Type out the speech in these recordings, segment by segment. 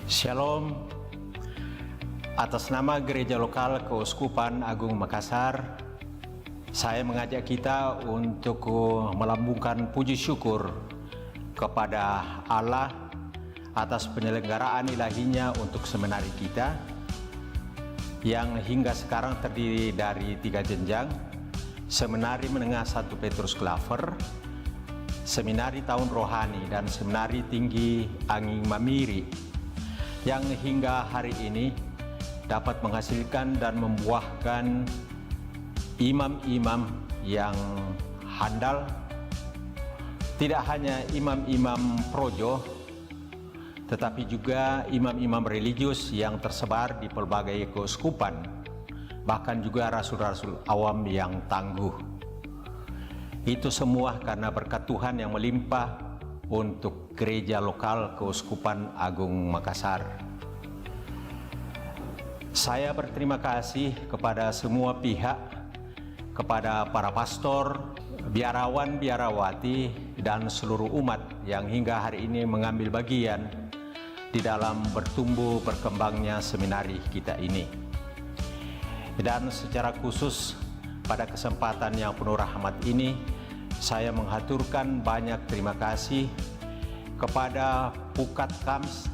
Shalom. Atas nama Gereja Lokal Keuskupan Agung Makassar, saya mengajak kita untuk melambungkan puji syukur kepada Allah atas penyelenggaraan ilahinya untuk seminari kita yang hingga sekarang terdiri dari 3 jenjang: Seminari Menengah 1 Petrus Klaver, Seminari Tahun Rohani, dan Seminari Tinggi Anging Mamiri, yang hingga hari ini dapat menghasilkan dan membuahkan imam-imam yang handal, tidak hanya imam-imam projo, tetapi juga imam-imam religius yang tersebar di pelbagai keuskupan, bahkan juga rasul-rasul awam yang tangguh. Itu semua karena berkat Tuhan yang melimpah untuk Gereja Lokal Keuskupan Agung Makassar. Saya berterima kasih kepada semua pihak, kepada para pastor, biarawan, biarawati, dan seluruh umat yang hingga hari ini mengambil bagian di dalam bertumbuh berkembangnya seminari kita ini. Dan secara khusus pada kesempatan yang penuh rahmat ini, saya menghaturkan banyak terima kasih kepada Pukat Kams,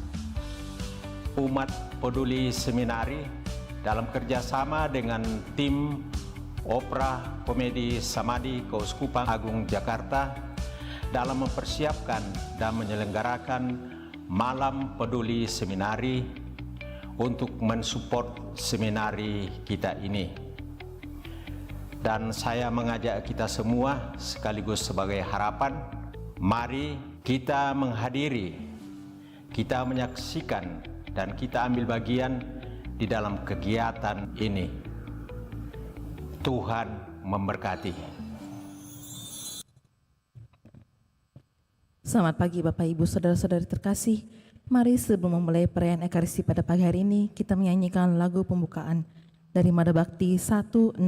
umat peduli seminari, dalam kerjasama dengan tim Opera Komedi Samadi Keuskupan Agung Jakarta dalam mempersiapkan dan menyelenggarakan Malam Peduli Seminari untuk mensupport seminari kita ini. Dan saya mengajak kita semua sekaligus sebagai harapan, mari kita menghadiri, kita menyaksikan, dan kita ambil bagian di dalam kegiatan ini. Tuhan memberkati. Selamat pagi Bapak Ibu Saudara-saudari terkasih. Mari sebelum memulai perayaan Ekaristi pada pagi hari ini, kita menyanyikan lagu pembukaan dari Mada Bakti 160.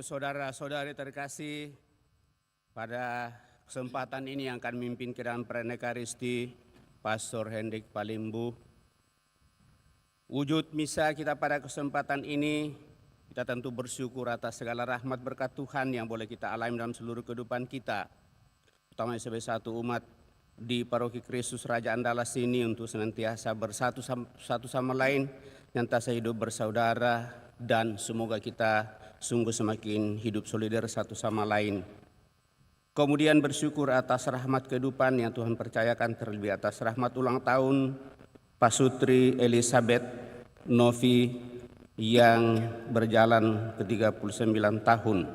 Saudara-saudari terkasih, pada kesempatan ini yang akan memimpin ke dalam perayaan Ekaristi, Pastor Hendrik Palimbu. Wujud misa kita pada kesempatan ini Kita tentu bersyukur atas segala rahmat berkat Tuhan yang boleh kita alami dalam seluruh kehidupan kita, terutama sebagai satu umat di Paroki Kristus Raja Andalas ini, untuk senantiasa bersatu satu sama lain, senantiasa hidup bersaudara, dan semoga kita sungguh semakin hidup solidar satu sama lain. Kemudian bersyukur atas rahmat kehidupan yang Tuhan percayakan, terlebih atas rahmat ulang tahun Pasutri Elizabeth Novi yang berjalan ke 39 tahun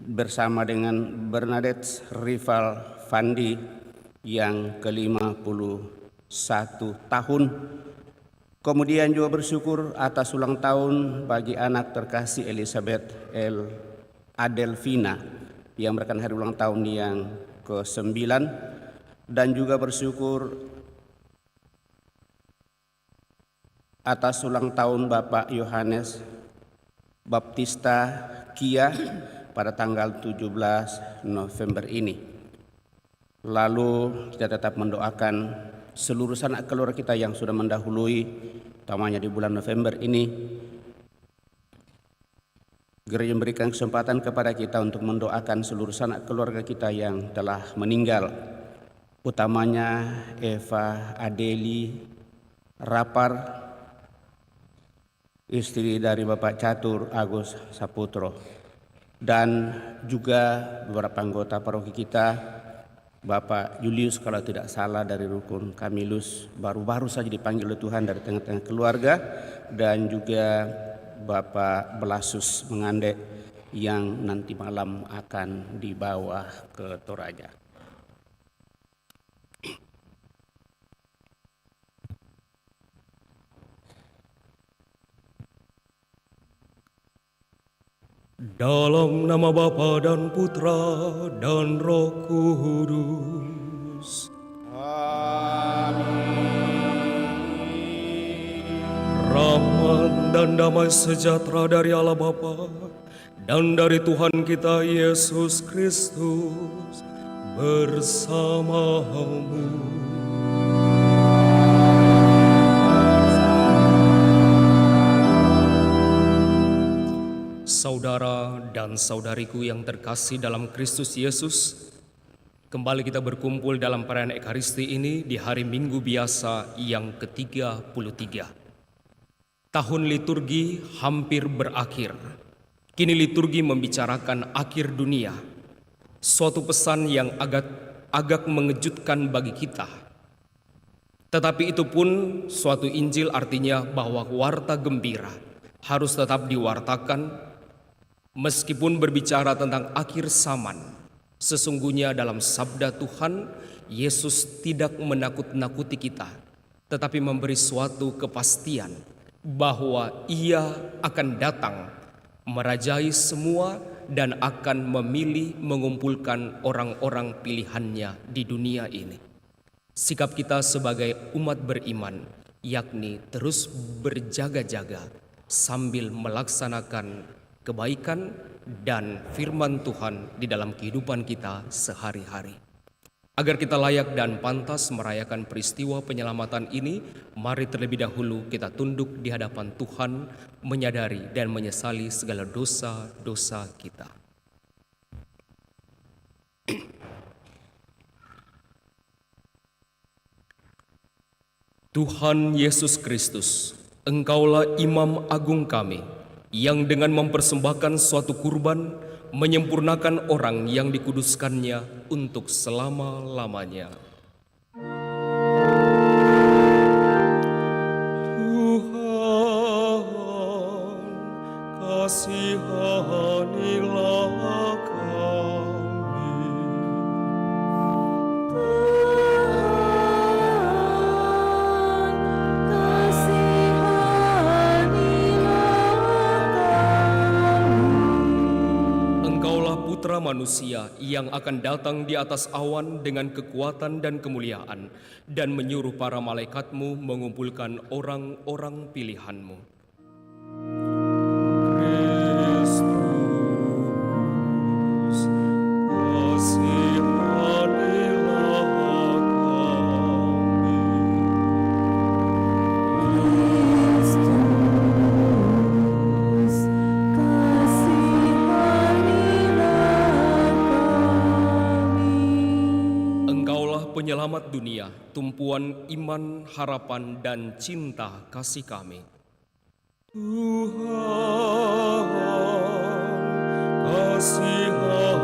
bersama dengan Bernadette Rival Fandi yang ke-51 tahun. Kemudian juga bersyukur atas ulang tahun bagi anak terkasih Elizabeth L. Adelvina yang merayakan hari ulang tahun yang ke-9, dan juga bersyukur atas ulang tahun Bapak Yohanes Baptista Kia pada tanggal 17 November ini. Lalu kita tetap mendoakan seluruh sanak keluarga kita yang sudah mendahului, utamanya di bulan November ini. Gereja memberikan kesempatan kepada kita untuk mendoakan seluruh sanak keluarga kita yang telah meninggal, utamanya Eva Adeli Rapar, istri dari Bapak Catur Agus Saputro, dan juga beberapa anggota paroki kita, Bapak Julius kalau tidak salah dari Rukun Kamilus, baru-baru saja dipanggil oleh Tuhan dari tengah-tengah keluarga, dan juga Bapak Belasus Mengande yang nanti malam akan dibawa ke Toraja. Dalam nama Bapa dan Putra dan Roh Kudus. Amin. Rahmat dan damai sejahtera dari Allah Bapa dan dari Tuhan kita Yesus Kristus bersamamu. Saudara dan saudariku yang terkasih dalam Kristus Yesus, kembali kita berkumpul dalam perayaan Ekaristi ini di hari Minggu biasa yang ke-33. Tahun liturgi hampir berakhir. Kini liturgi membicarakan akhir dunia. Suatu pesan yang agak mengejutkan bagi kita. Tetapi itu pun suatu Injil, artinya bahwa warta gembira harus tetap diwartakan meskipun berbicara tentang akhir zaman. Sesungguhnya dalam sabda Tuhan, Yesus tidak menakut-nakuti kita, tetapi memberi suatu kepastian bahwa Ia akan datang merajai semua dan akan memilih mengumpulkan orang-orang pilihannya di dunia ini. Sikap kita sebagai umat beriman yakni terus berjaga-jaga sambil melaksanakan kebaikan dan firman Tuhan di dalam kehidupan kita sehari-hari. Agar kita layak dan pantas merayakan peristiwa penyelamatan ini, mari terlebih dahulu kita tunduk di hadapan Tuhan, menyadari dan menyesali segala dosa-dosa kita. Tuhan Yesus Kristus, Engkaulah Imam Agung kami, yang dengan mempersembahkan suatu kurban menyempurnakan orang yang dikuduskannya untuk selama-lamanya. Tuhan, kasihanilah kami. Putra manusia yang akan datang di atas awan dengan kekuatan dan kemuliaan, dan menyuruh para malaikatmu mengumpulkan orang-orang pilihanmu. Kristus, kasihanilah kami. Kristus, Penyelamat dunia, tumpuan iman, harapan, dan cinta kasih kami. Tuhan, kasihanilah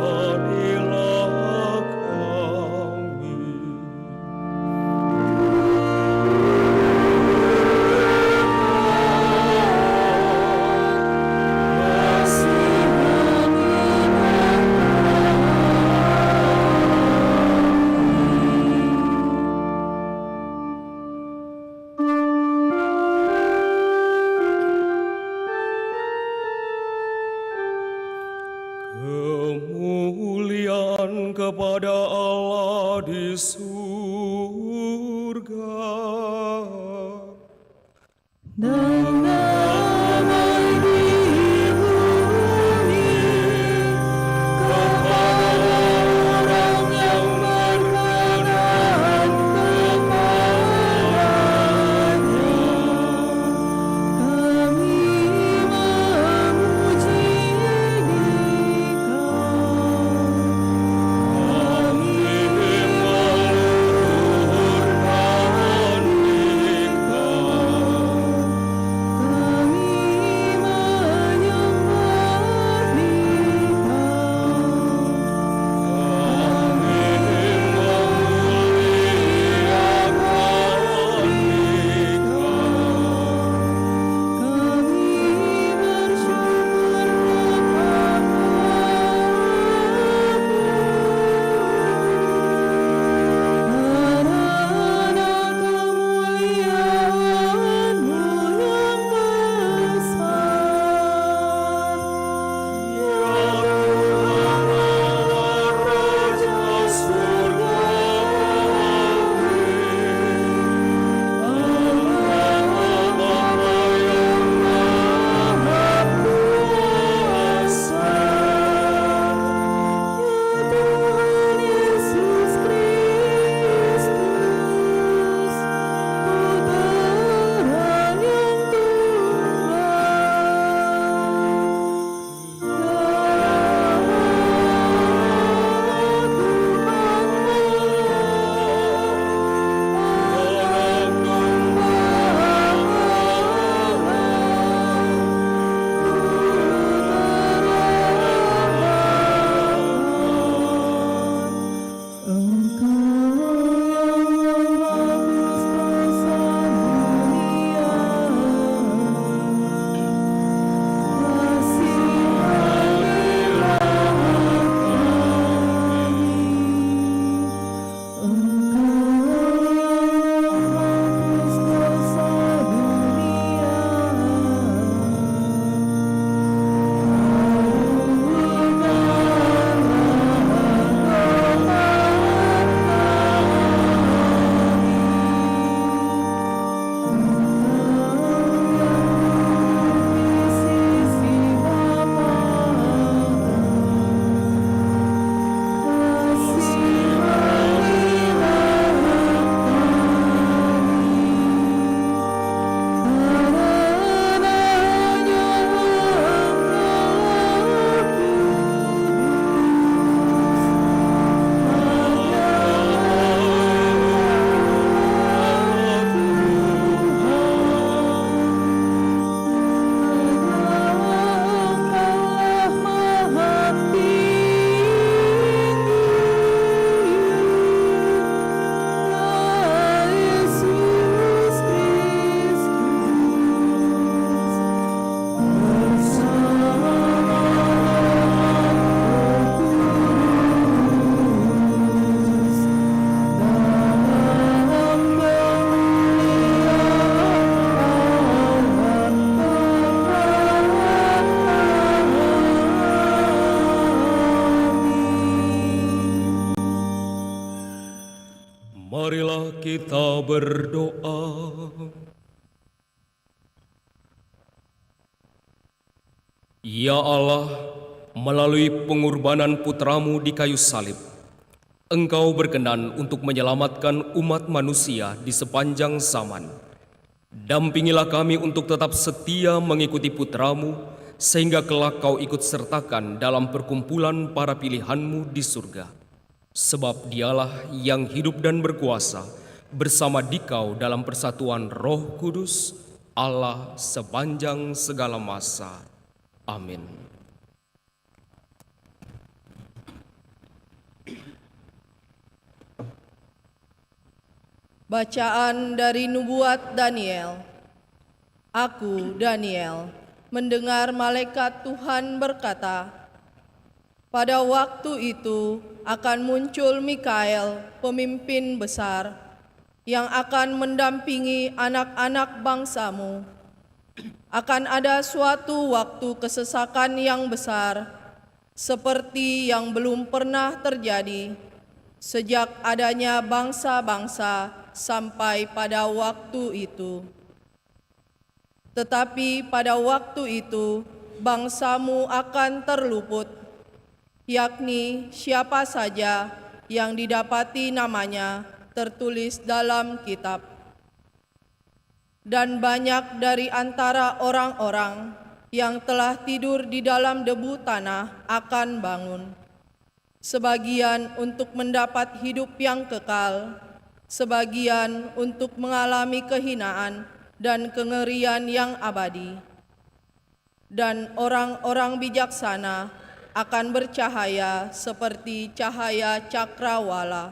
kami. Kemuliaan kepada Allah di surga. Dan damai di bumi kepada orang yang berkenan kepadanya. Kami memuji Dikau. Marilah kita berdoa. Ya Allah, melalui pengorbanan putramu di kayu salib, Engkau berkenan untuk menyelamatkan umat manusia di sepanjang zaman. Dampingilah kami untuk tetap setia mengikuti putramu, sehingga kelak kau ikut sertakan dalam perkumpulan para pilihanmu di surga. Sebab dialah yang hidup dan berkuasa bersama dikau dalam persatuan Roh Kudus, Allah sepanjang segala masa. Amin. Bacaan dari Nubuat Daniel. Aku, Daniel, mendengar malaikat Tuhan berkata, pada waktu itu akan muncul Mikael, pemimpin besar, yang akan mendampingi anak-anak bangsamu. Akan ada suatu waktu kesesakan yang besar, seperti yang belum pernah terjadi, sejak adanya bangsa-bangsa sampai pada waktu itu. Tetapi pada waktu itu bangsamu akan terluput, yakni siapa saja yang didapati namanya tertulis dalam kitab. Dan banyak dari antara orang-orang yang telah tidur di dalam debu tanah akan bangun, sebagian untuk mendapat hidup yang kekal, sebagian untuk mengalami kehinaan dan kengerian yang abadi. Dan orang-orang bijaksana akan bercahaya seperti cahaya cakrawala.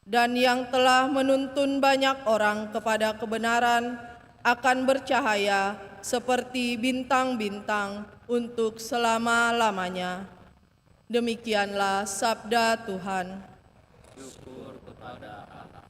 Dan yang telah menuntun banyak orang kepada kebenaran akan bercahaya seperti bintang-bintang untuk selama-lamanya. Demikianlah sabda Tuhan. Syukur kepada Allah.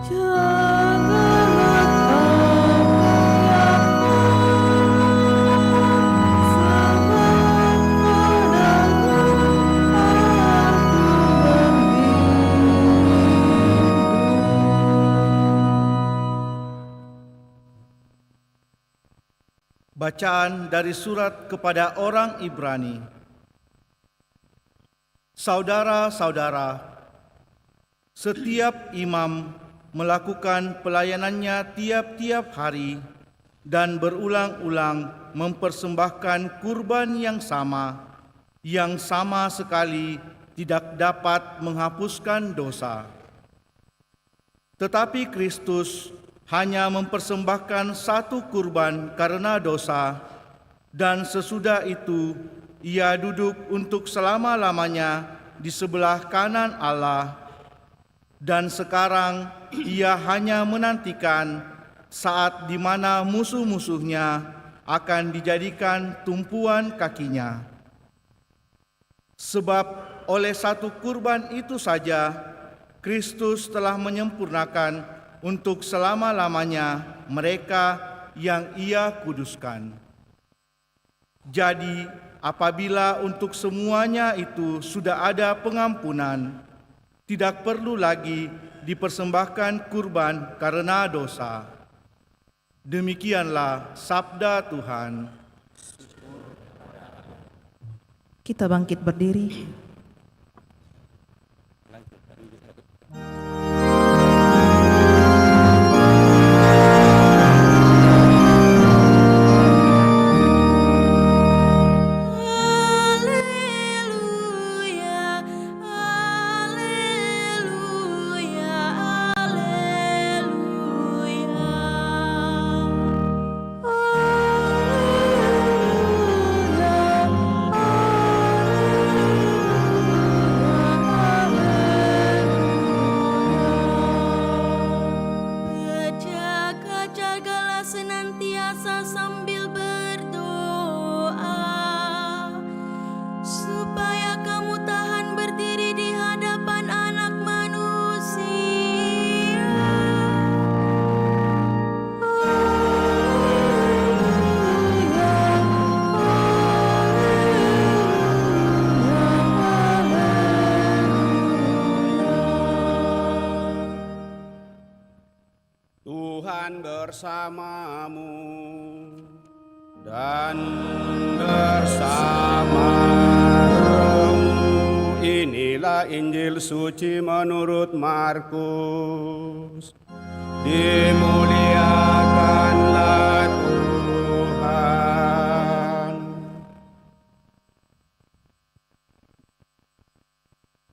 Janganlah Bacaan dari surat kepada orang Ibrani. Saudara-saudara, setiap imam melakukan pelayanannya tiap-tiap hari dan berulang-ulang mempersembahkan kurban yang sama sekali tidak dapat menghapuskan dosa. Tetapi Kristus hanya mempersembahkan satu kurban karena dosa, dan sesudah itu Ia duduk untuk selama-lamanya di sebelah kanan Allah. Dan sekarang Ia hanya menantikan saat di mana musuh-musuhnya akan dijadikan tumpuan kakinya. Sebab oleh satu kurban itu saja Kristus telah menyempurnakan untuk selama-lamanya mereka yang Ia kuduskan. Jadi, apabila untuk semuanya itu sudah ada pengampunan, tidak perlu lagi dipersembahkan kurban karena dosa. Demikianlah sabda Tuhan. Kita bangkit berdiri. Tuhan bersamamu dan bersama rohmu. Inilah Injil suci menurut Markus. Dimuliakanlah Tuhan.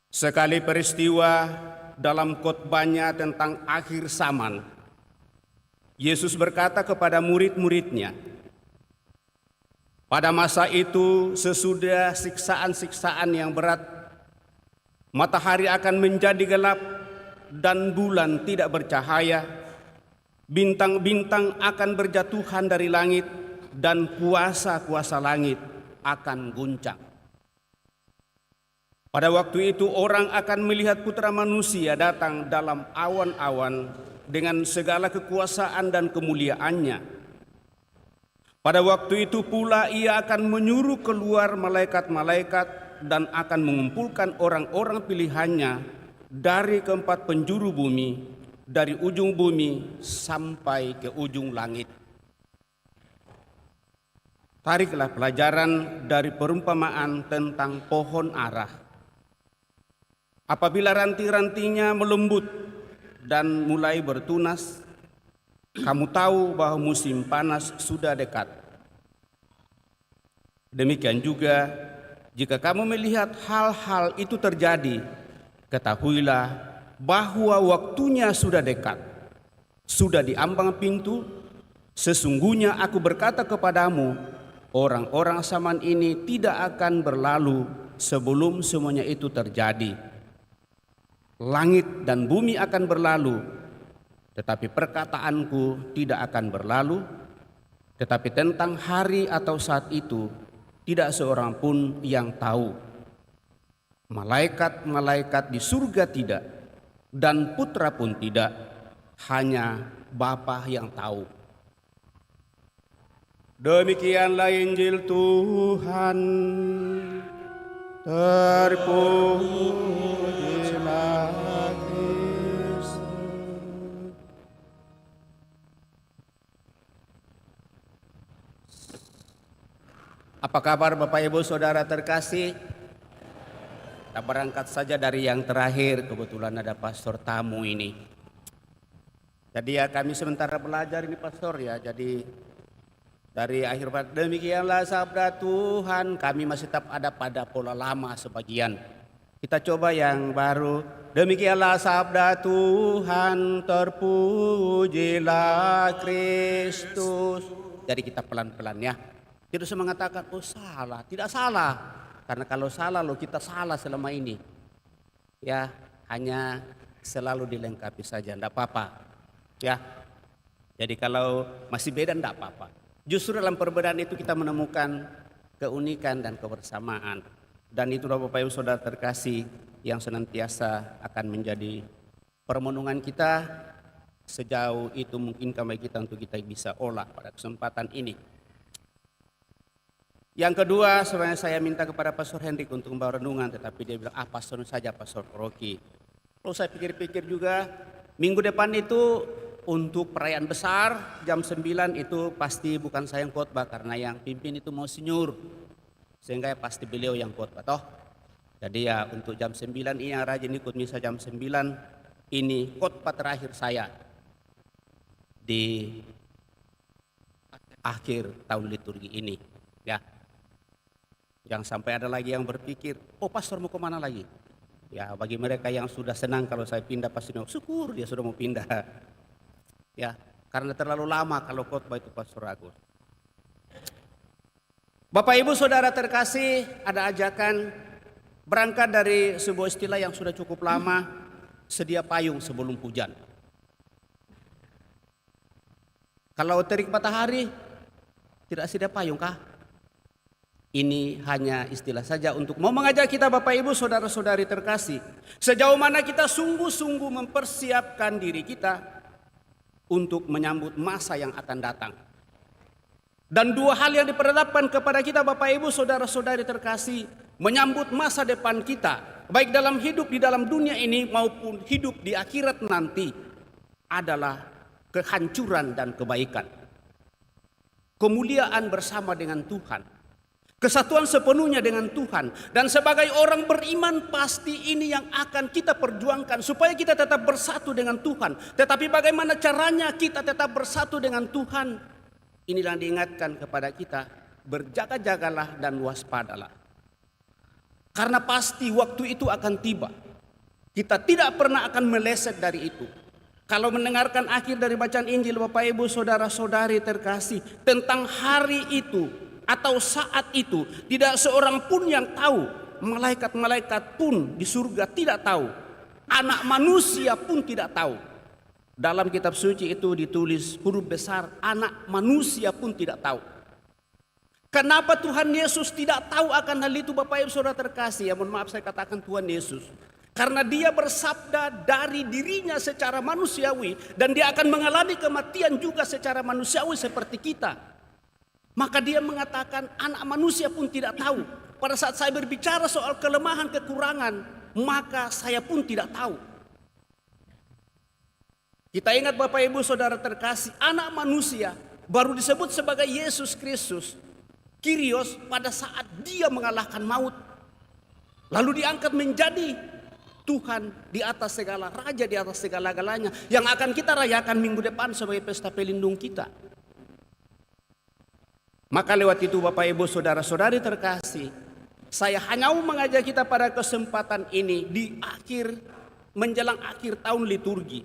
Sekali peristiwa dalam khotbahnya tentang akhir zaman, Yesus berkata kepada murid-muridnya, pada masa itu sesudah siksaan-siksaan yang berat, matahari akan menjadi gelap dan bulan tidak bercahaya, bintang-bintang akan berjatuhan dari langit dan kuasa-kuasa langit akan guncang. Pada waktu itu orang akan melihat Putra Manusia datang dalam awan-awan dengan segala kekuasaan dan kemuliaannya. Pada waktu itu pula Ia akan menyuruh keluar malaikat-malaikat dan akan mengumpulkan orang-orang pilihannya dari keempat penjuru bumi, dari ujung bumi sampai ke ujung langit. Tariklah pelajaran dari perumpamaan tentang pohon ara. Apabila ranting-rantingnya melembut dan mulai bertunas, kamu tahu bahwa musim panas sudah dekat. Demikian juga, jika kamu melihat hal-hal itu terjadi, ketahuilah bahwa waktunya sudah dekat. Sudah di ambang pintu, sesungguhnya aku berkata kepadamu, orang-orang zaman ini tidak akan berlalu sebelum semuanya itu terjadi. Langit dan bumi akan berlalu, tetapi perkataanku tidak akan berlalu. Tetapi tentang hari atau saat itu, tidak seorang pun yang tahu. Malaikat-malaikat di surga tidak, dan putra pun tidak, hanya Bapa yang tahu. Demikianlah Injil Tuhan. Terpujilah Kristus. Apa kabar Bapak Ibu Saudara terkasih? Kita berangkat saja dari yang terakhir, kebetulan ada pastor tamu ini. Jadi ya kami sementara belajar ini pastor ya, jadi dari akhir demikianlah sabda Tuhan, kami masih tetap ada pada pola lama sebagian. Kita coba yang baru. Demikianlah sabda Tuhan, terpujilah Kristus. Jadi kita pelan-pelan ya. Tidak usah mengatakan, oh salah. Tidak salah. Karena kalau salah lo kita salah selama ini. Ya, hanya selalu dilengkapi saja, tidak apa-apa. Ya, jadi kalau masih beda tidak apa-apa. Justru dalam perbedaan itu kita menemukan keunikan dan kebersamaan. Dan itulah Bapak Ibu Saudara terkasih yang senantiasa akan menjadi permenungan kita. Sejauh itu mungkin bagi kita untuk kita bisa olah pada kesempatan ini. Yang kedua, sebenarnya saya minta kepada Pastor Hendrik untuk membawa renungan, tetapi dia bilang, pastor saja Pastor Rocky. Lalu saya pikir-pikir juga, minggu depan itu untuk perayaan besar, jam 9 itu pasti bukan saya yang khotbah, karena yang pimpin itu Monsinyur. Sehingga pasti beliau yang khotbah, toh. Jadi ya untuk jam 9 ini yang rajin ikut misa jam 9, ini khotbah terakhir saya di akhir tahun liturgi ini. Ya. Jangan sampai ada lagi yang berpikir, oh pastor mau kemana lagi? Ya bagi mereka yang sudah senang kalau saya pindah pasti syukur dia sudah mau pindah. Ya karena terlalu lama kalau khotbah itu Pastor Agus. Bapak Ibu Saudara terkasih, ada ajakan berangkat dari sebuah istilah yang sudah cukup lama, sedia payung sebelum hujan. Kalau terik matahari tidak sedia payung kah? Ini hanya istilah saja untuk mau mengajak kita Bapak Ibu Saudara-saudari terkasih, sejauh mana kita sungguh-sungguh mempersiapkan diri kita untuk menyambut masa yang akan datang. Dan dua hal yang diperhadapkan kepada kita Bapak Ibu Saudara-saudari terkasih, menyambut masa depan kita, baik dalam hidup di dalam dunia ini maupun hidup di akhirat nanti, adalah kehancuran dan kebaikan. Kemuliaan bersama dengan Tuhan. Kesatuan sepenuhnya dengan Tuhan. Dan sebagai orang beriman pasti ini yang akan kita perjuangkan supaya kita tetap bersatu dengan Tuhan. Tetapi bagaimana caranya kita tetap bersatu dengan Tuhan? Inilah diingatkan kepada kita, berjaga-jagalah dan waspadalah. Karena pasti waktu itu akan tiba. Kita tidak pernah akan meleset dari itu. Kalau mendengarkan akhir dari bacaan Injil Bapak Ibu Saudara-saudari terkasih tentang hari itu atau saat itu, tidak seorang pun yang tahu. Malaikat-malaikat pun di surga tidak tahu. Anak manusia pun tidak tahu. Dalam kitab suci itu ditulis huruf besar, anak manusia pun tidak tahu. Kenapa Tuhan Yesus tidak tahu akan hal itu Bapak Ibu Saudara terkasih? Ya mohon maaf saya katakan Tuhan Yesus. Karena dia bersabda dari dirinya secara manusiawi. Dan dia akan mengalami kematian juga secara manusiawi seperti kita. Maka dia mengatakan anak manusia pun tidak tahu. Pada saat saya berbicara soal kelemahan, kekurangan, maka saya pun tidak tahu. Kita ingat Bapak Ibu Saudara terkasih, anak manusia baru disebut sebagai Yesus Kristus, Kyrios, pada saat dia mengalahkan maut. Lalu diangkat menjadi Tuhan di atas segala, Raja di atas segala-galanya, yang akan kita rayakan minggu depan sebagai pesta pelindung kita. Maka lewat itu Bapak Ibu Saudara-saudari terkasih, saya hanya mau mengajak kita pada kesempatan ini di akhir, menjelang akhir tahun liturgi.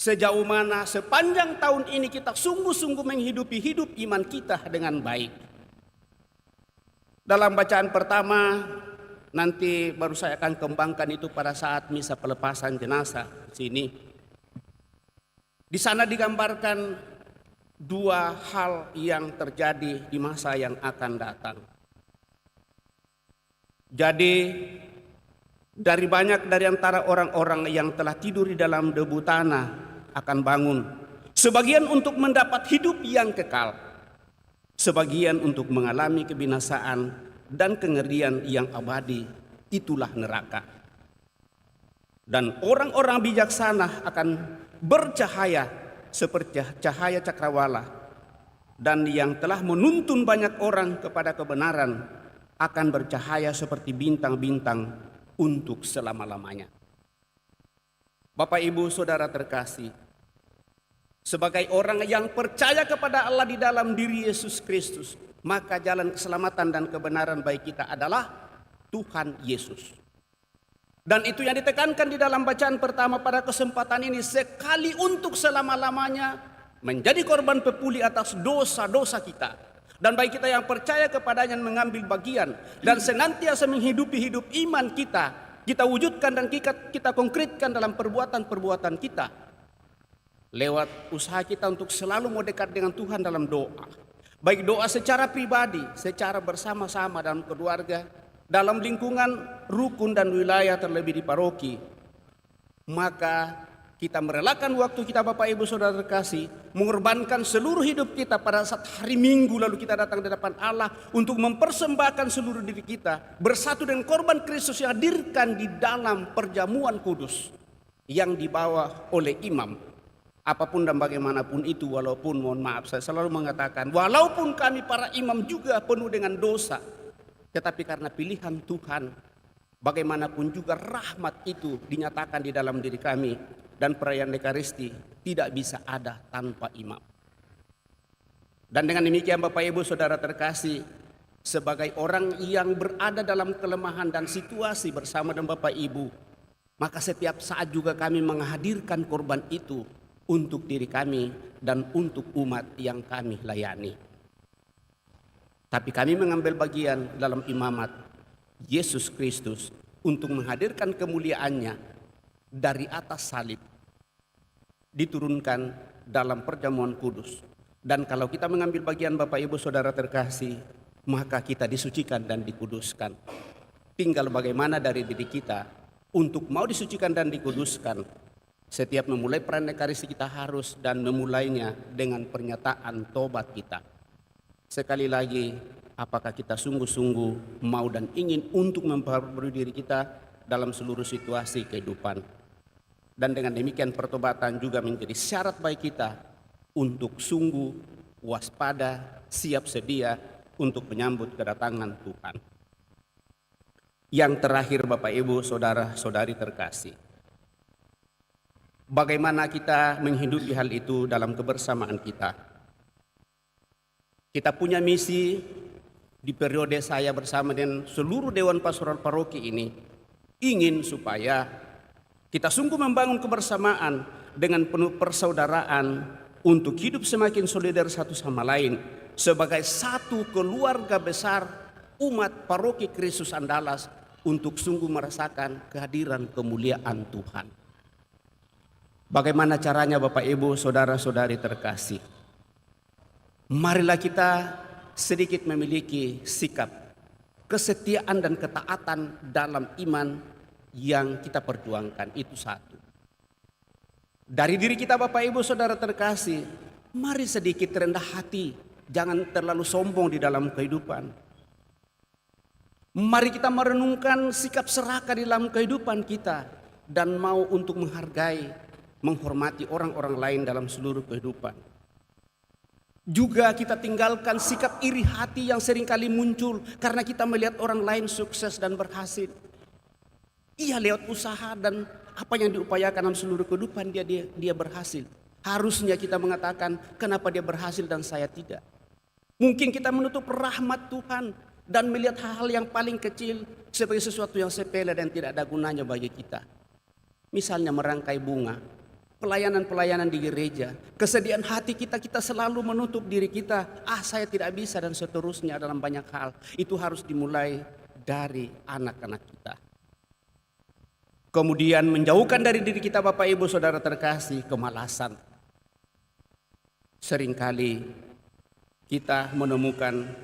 Sejauh mana sepanjang tahun ini kita sungguh-sungguh menghidupi hidup iman kita dengan baik. Dalam bacaan pertama, nanti baru saya akan kembangkan itu pada saat misa pelepasan jenazah sini. Di sana digambarkan dua hal yang terjadi di masa yang akan datang. Jadi dari banyak dari antara orang-orang yang telah tidur di dalam debu tanah akan bangun. Sebagian untuk mendapat hidup yang kekal. Sebagian untuk mengalami kebinasaan dan kengerian yang abadi. Itulah neraka. Dan orang-orang bijaksana akan bercahaya seperti cahaya cakrawala. dan yang telah menuntun banyak orang kepada kebenaran akan bercahaya seperti bintang-bintang untuk selama-lamanya. Bapak, Ibu, Saudara terkasih, sebagai orang yang percaya kepada Allah di dalam diri Yesus Kristus, maka jalan keselamatan dan kebenaran bagi kita adalah Tuhan Yesus. Dan itu yang ditekankan di dalam bacaan pertama pada kesempatan ini, sekali untuk selama-lamanya menjadi korban pepuli atas dosa-dosa kita. Dan bagi kita yang percaya kepadanya mengambil bagian dan senantiasa menghidupi hidup iman kita, kita wujudkan dan kita konkretkan dalam perbuatan-perbuatan kita. Lewat usaha kita untuk selalu mau dekat dengan Tuhan dalam doa. Baik doa secara pribadi, secara bersama-sama dalam keluarga, dalam lingkungan rukun dan wilayah terlebih di paroki. Maka kita merelakan waktu kita, Bapak Ibu Saudara terkasih, mengorbankan seluruh hidup kita pada saat hari Minggu lalu kita datang di depan Allah untuk mempersembahkan seluruh diri kita bersatu dengan korban Kristus yang hadirkan di dalam perjamuan kudus yang dibawa oleh imam. Apapun dan bagaimanapun itu, walaupun, mohon maaf, saya selalu mengatakan, walaupun kami para imam juga penuh dengan dosa, tetapi karena pilihan Tuhan, bagaimanapun juga rahmat itu dinyatakan di dalam diri kami. Dan perayaan Ekaristi tidak bisa ada tanpa imam. Dan dengan demikian, Bapak Ibu Saudara terkasih, sebagai orang yang berada dalam kelemahan dan situasi bersama dengan Bapak Ibu, maka setiap saat juga kami menghadirkan korban itu untuk diri kami dan untuk umat yang kami layani. Tapi kami mengambil bagian dalam imamat Yesus Kristus untuk menghadirkan kemuliaannya dari atas salib, diturunkan dalam perjamuan kudus. Dan kalau kita mengambil bagian, Bapak Ibu Saudara terkasih, maka kita disucikan dan dikuduskan. Tinggal bagaimana dari diri kita untuk mau disucikan dan dikuduskan. Setiap memulai perayaan Ekaristi kita harus dan memulainya dengan pernyataan tobat kita. Sekali lagi, apakah kita sungguh-sungguh mau dan ingin untuk memperbarui diri kita dalam seluruh situasi kehidupan. Dan dengan demikian pertobatan juga menjadi syarat bagi kita untuk sungguh waspada, siap sedia untuk menyambut kedatangan Tuhan. Yang terakhir, Bapak Ibu Saudara Saudari terkasih, bagaimana kita menghidupi hal itu dalam kebersamaan kita. Kita punya misi di periode saya bersama dengan seluruh Dewan Pastoral Paroki ini, ingin supaya kita sungguh membangun kebersamaan dengan penuh persaudaraan untuk hidup semakin solidar satu sama lain sebagai satu keluarga besar umat Paroki Kristus Andalas untuk sungguh merasakan kehadiran kemuliaan Tuhan. Bagaimana caranya, Bapak Ibu Saudara-saudari terkasih? Marilah kita sedikit memiliki sikap kesetiaan dan ketaatan dalam iman yang kita perjuangkan. Itu satu. Dari diri kita, Bapak Ibu Saudara terkasih, mari sedikit rendah hati, jangan terlalu sombong di dalam kehidupan. Mari kita merenungkan sikap serakah di dalam kehidupan kita dan mau untuk menghargai, menghormati orang-orang lain dalam seluruh kehidupan. Juga kita tinggalkan sikap iri hati yang seringkali muncul karena kita melihat orang lain sukses dan berhasil. Ia lewat usaha dan apa yang diupayakan dalam seluruh kehidupan dia berhasil. Harusnya kita mengatakan, kenapa dia berhasil dan saya tidak? Mungkin kita menutup rahmat Tuhan dan melihat hal-hal yang paling kecil sebagai sesuatu yang sepele dan tidak ada gunanya bagi kita. Misalnya merangkai bunga, pelayanan-pelayanan di gereja, kesediaan hati kita selalu menutup diri kita. Saya tidak bisa dan seterusnya dalam banyak hal. Itu harus dimulai dari anak-anak kita. Kemudian menjauhkan dari diri kita, Bapak Ibu Saudara terkasih, kemalasan. Seringkali kita menemukan,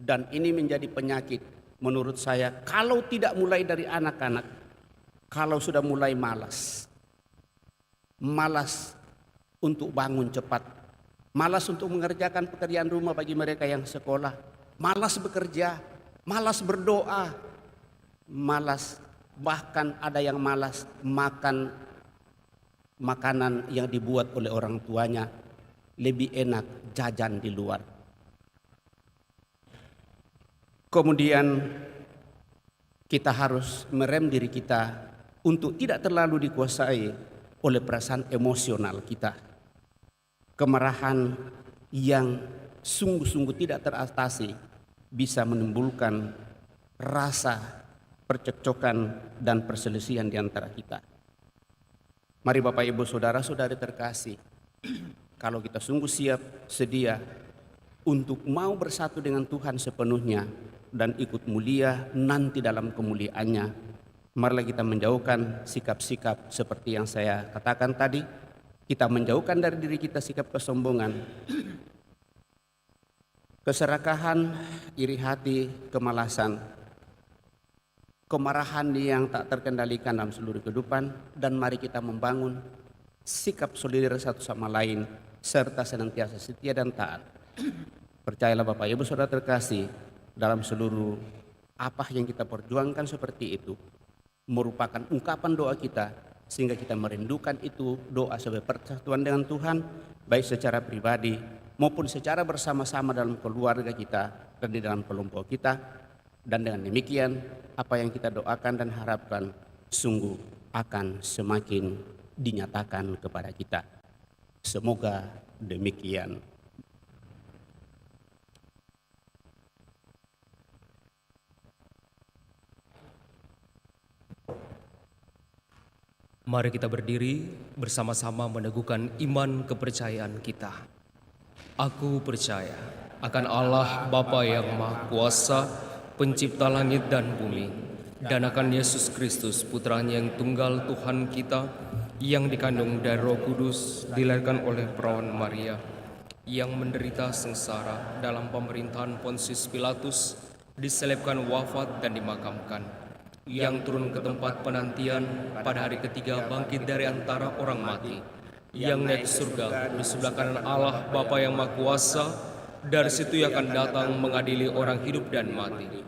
dan ini menjadi penyakit menurut saya, kalau tidak mulai dari anak-anak, kalau sudah mulai malas untuk bangun cepat, malas untuk mengerjakan pekerjaan rumah bagi mereka yang sekolah, malas bekerja, malas berdoa, malas, bahkan ada yang malas makan makanan yang dibuat oleh orang tuanya, lebih enak jajan di luar. Kemudian kita harus merem diri kita untuk tidak terlalu dikuasai oleh perasaan emosional kita. Kemarahan yang sungguh-sungguh tidak teratasi bisa menimbulkan rasa percekcokan dan perselisihan di antara kita. Mari Bapak Ibu Saudara-saudari terkasih, kalau kita sungguh siap, sedia untuk mau bersatu dengan Tuhan sepenuhnya dan ikut mulia nanti dalam kemuliaannya, marilah kita menjauhkan sikap-sikap seperti yang saya katakan tadi. Kita menjauhkan dari diri kita sikap kesombongan, keserakahan, iri hati, kemalasan, kemarahan yang tak terkendalikan dalam seluruh kehidupan, dan mari kita membangun sikap solidaritas satu sama lain serta senantiasa setia dan taat. Percayalah Bapak Ibu Saudara terkasih, dalam seluruh apa yang kita perjuangkan seperti itu merupakan ungkapan doa kita, sehingga kita merindukan itu doa sebagai persatuan dengan Tuhan, baik secara pribadi maupun secara bersama-sama dalam keluarga kita dan di dalam kelompok kita. Dan dengan demikian apa yang kita doakan dan harapkan sungguh akan semakin dinyatakan kepada kita. Semoga demikian. Mari kita berdiri bersama-sama meneguhkan iman kepercayaan kita. Aku percaya akan Allah Bapa yang Maha Kuasa, pencipta langit dan bumi, dan akan Yesus Kristus, putranya yang tunggal Tuhan kita, yang dikandung dari Roh Kudus, dilahirkan oleh perawan Maria, yang menderita sengsara dalam pemerintahan Pontius Pilatus, diselipkan, wafat dan dimakamkan, yang turun ke tempat penantian, pada hari ketiga bangkit dari antara orang mati, yang naik ke surga di sebelah kanan Allah Bapa yang Maha Kuasa, dari situ ia akan datang mengadili orang hidup dan mati.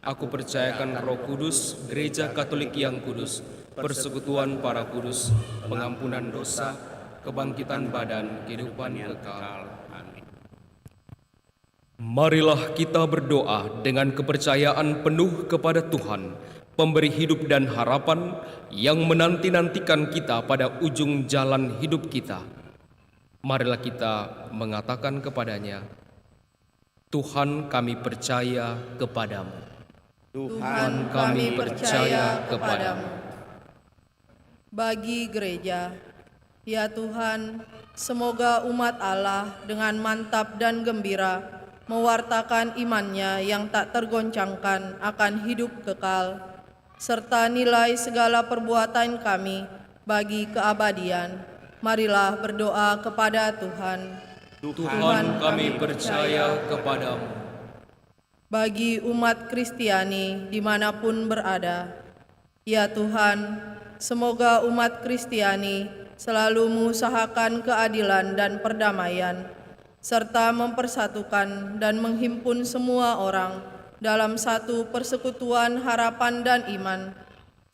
Aku percayakan Roh Kudus, Gereja Katolik yang kudus, persekutuan para kudus, pengampunan dosa, kebangkitan badan, kehidupan kekal. Amin. Marilah kita berdoa dengan kepercayaan penuh kepada Tuhan, pemberi hidup dan harapan, yang menanti-nantikan kita pada ujung jalan hidup kita. Marilah kita mengatakan kepadanya, Tuhan, kami percaya kepadamu. Tuhan, kami percaya kepadamu. Bagi gereja, ya Tuhan, semoga umat Allah dengan mantap dan gembira mewartakan imannya yang tak tergoncangkan akan hidup kekal, serta nilai segala perbuatan kami bagi keabadian. Marilah berdoa kepada Tuhan. Tuhan, kami percaya kepadamu. Bagi umat Kristiani dimanapun berada, ya Tuhan, semoga umat Kristiani selalu mengusahakan keadilan dan perdamaian, serta mempersatukan dan menghimpun semua orang dalam satu persekutuan harapan dan iman.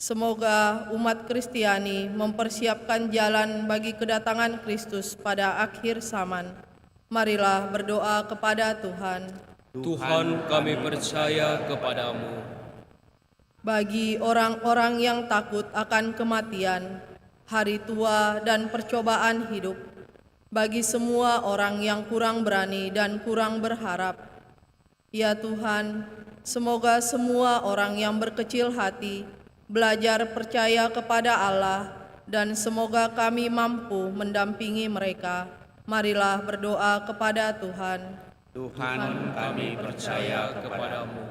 Semoga umat Kristiani mempersiapkan jalan bagi kedatangan Kristus pada akhir zaman. Marilah berdoa kepada Tuhan. Tuhan, kami percaya kepadamu. Bagi orang-orang yang takut akan kematian, hari tua dan percobaan hidup, bagi semua orang yang kurang berani dan kurang berharap, ya Tuhan, semoga semua orang yang berkecil hati belajar percaya kepada Allah, dan semoga kami mampu mendampingi mereka. Marilah berdoa kepada Tuhan. Tuhan, kami percaya kepadamu.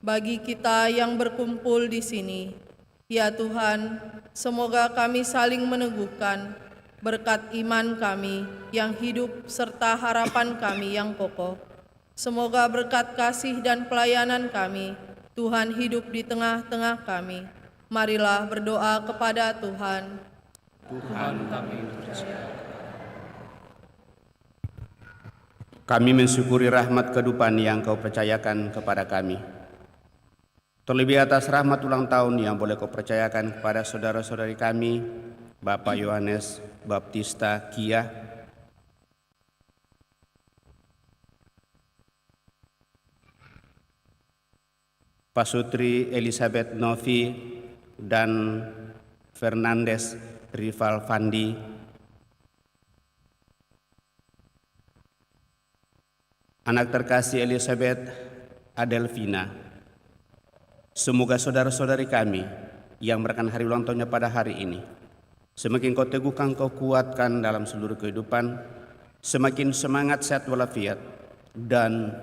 Bagi kita yang berkumpul di sini, ya Tuhan, semoga kami saling meneguhkan berkat iman kami yang hidup serta harapan kami yang kokoh. Semoga berkat kasih dan pelayanan kami, Tuhan hidup di tengah-tengah kami. Marilah berdoa kepada Tuhan. Tuhan, kami percaya. Kami mensyukuri rahmat kehidupan yang Kau percayakan kepada kami. Terlebih atas rahmat ulang tahun yang boleh Kau percayakan kepada saudara-saudari kami, Bapak Yohanes Baptista Kia, Pasutri Elizabeth Novi dan Fernandes Rival Fandi, anak terkasih Elizabeth Adelvina. Semoga saudara-saudari kami yang merayakan hari ulang tahunnya pada hari ini, semakin kau teguhkan, kau kuatkan dalam seluruh kehidupan, semakin semangat, sehat walafiat, dan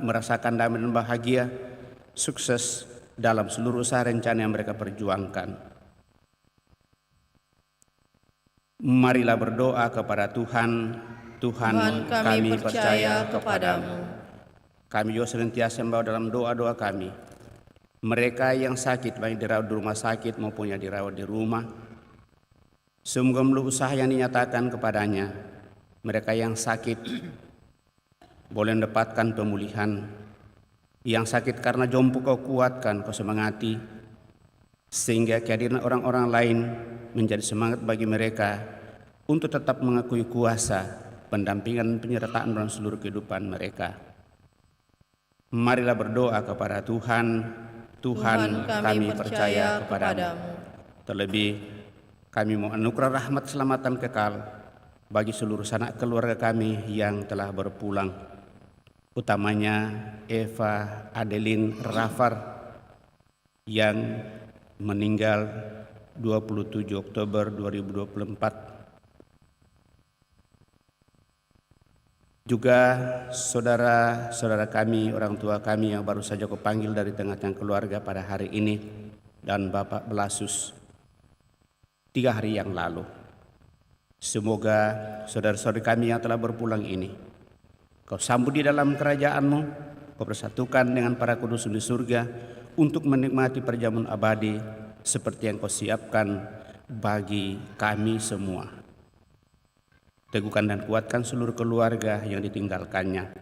merasakan damai dan bahagia, sukses dalam seluruh usaha rencana yang mereka perjuangkan. Marilah berdoa kepada Tuhan. Tuhan, kami percaya kepadamu. Kami juga senantiasa membawa dalam doa-doa kami mereka yang sakit, baik dirawat di rumah sakit maupun yang dirawat di rumah. Semoga melalui usaha yang dinyatakan kepadanya, mereka yang sakit boleh mendapatkan pemulihan. Yang sakit karena jompo kau kuatkan, kau semangati, sehingga kehadiran orang-orang lain menjadi semangat bagi mereka untuk tetap mengakui kuasa, pendampingan, penyertaan dalam seluruh kehidupan mereka. Marilah berdoa kepada Tuhan. Tuhan, kami percaya kepadamu. Terlebih, kami mau anugerah rahmat keselamatan kekal bagi seluruh sanak keluarga kami yang telah berpulang, utamanya Eva Adeline Rafar yang meninggal 27 Oktober 2024. Juga saudara-saudara kami, orang tua kami yang baru saja kupanggil dari tengah-tengah keluarga pada hari ini, dan Bapak Belasus 3 hari yang lalu. Semoga saudara-saudari kami yang telah berpulang ini, kau sambut di dalam kerajaan-Mu, kau persatukan dengan para kudus di surga untuk menikmati perjamuan abadi seperti yang kau siapkan bagi kami semua. Teguhkan dan kuatkan seluruh keluarga yang ditinggalkannya.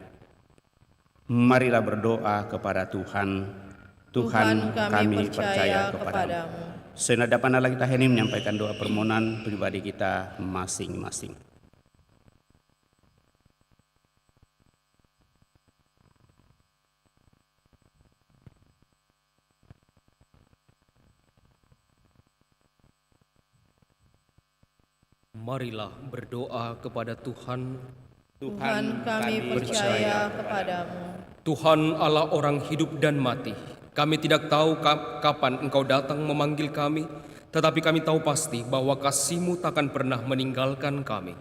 Marilah berdoa kepada Tuhan. Tuhan, kami percaya kepadamu. Senadapan Allah kita ini menyampaikan doa permohonan pribadi kita masing-masing. Marilah berdoa kepada Tuhan. Tuhan, kami percaya kepadamu. Tuhan Allah orang hidup dan mati, kami tidak tahu kapan Engkau datang memanggil kami, tetapi kami tahu pasti bahwa kasih-Mu takkan pernah meninggalkan kami.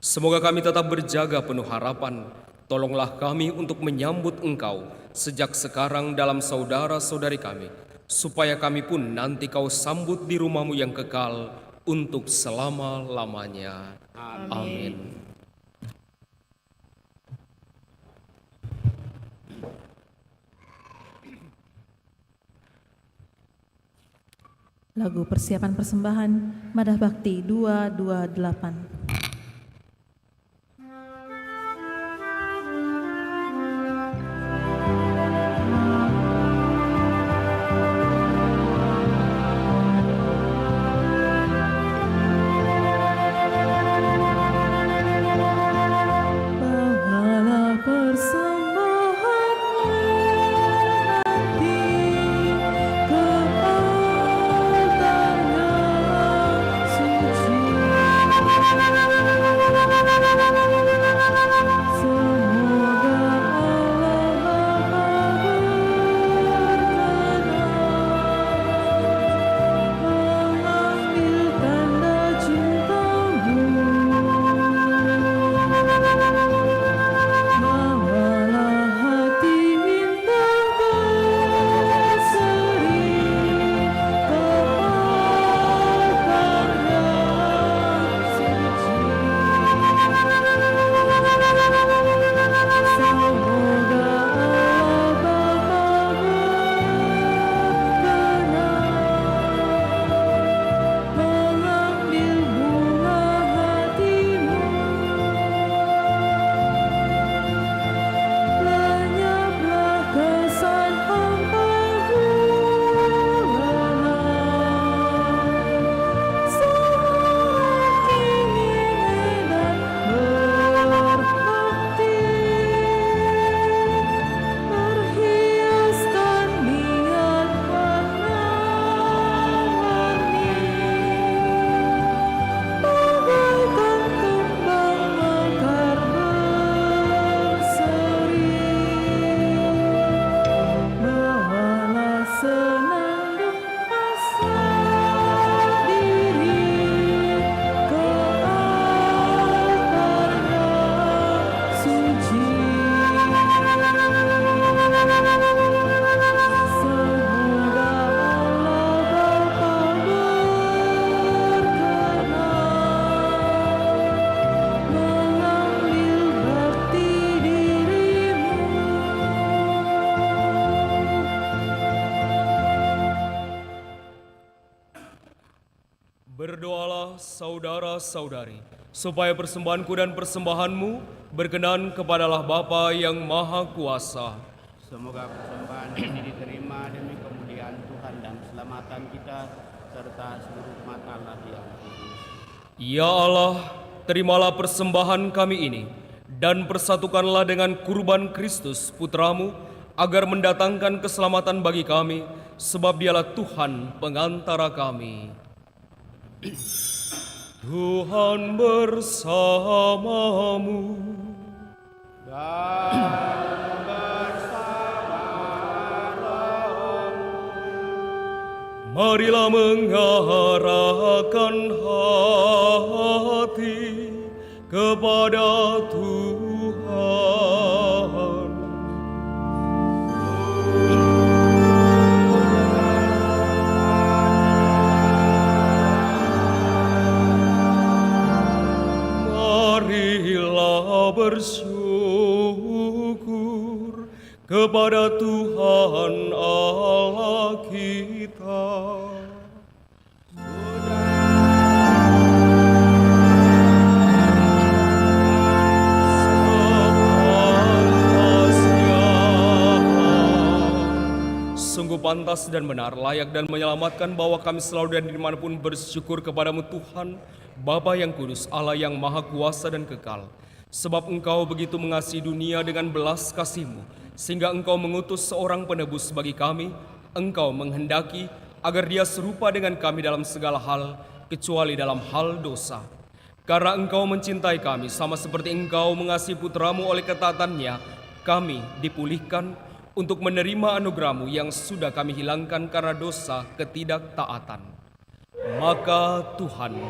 Semoga kami tetap berjaga penuh harapan. Tolonglah kami untuk menyambut Engkau sejak sekarang dalam saudara-saudari kami, supaya kami pun nanti Kau sambut di rumah-Mu yang kekal untuk selama-lamanya. Amin. Lagu persiapan persembahan Madah Bakti 228. Suci saudara-saudari, supaya persembahanku dan persembahanmu berkenan kepadalah Bapa yang Maha Kuasa. Semoga persembahan ini diterima demi kemuliaan Tuhan dan keselamatan kita serta seluruh umat Allah yang kudus. Ya Allah, terimalah persembahan kami ini dan persatukanlah dengan kurban Kristus Putramu agar mendatangkan keselamatan bagi kami, sebab Dialah Tuhan pengantara kami. Tuhan bersamamu. Marilah mengarahkan hati kepada Tuhan. Marilah bersyukur kepada Tuhan Allah kita. Sungguh pantas dan benar, layak dan menyelamatkan bahwa kami selalu dan dimanapun bersyukur kepadamu Tuhan, Bapa yang kudus, Allah yang maha kuasa dan kekal. Sebab Engkau begitu mengasihi dunia dengan belas kasih-Mu, sehingga Engkau mengutus seorang penebus bagi kami. Engkau menghendaki agar dia serupa dengan kami dalam segala hal, kecuali dalam hal dosa. Karena Engkau mencintai kami, sama seperti Engkau mengasihi Putramu oleh ketaatannya, kami dipulihkan untuk menerima anugerah-Mu yang sudah kami hilangkan karena dosa ketidaktaatan. Maka Tuhan,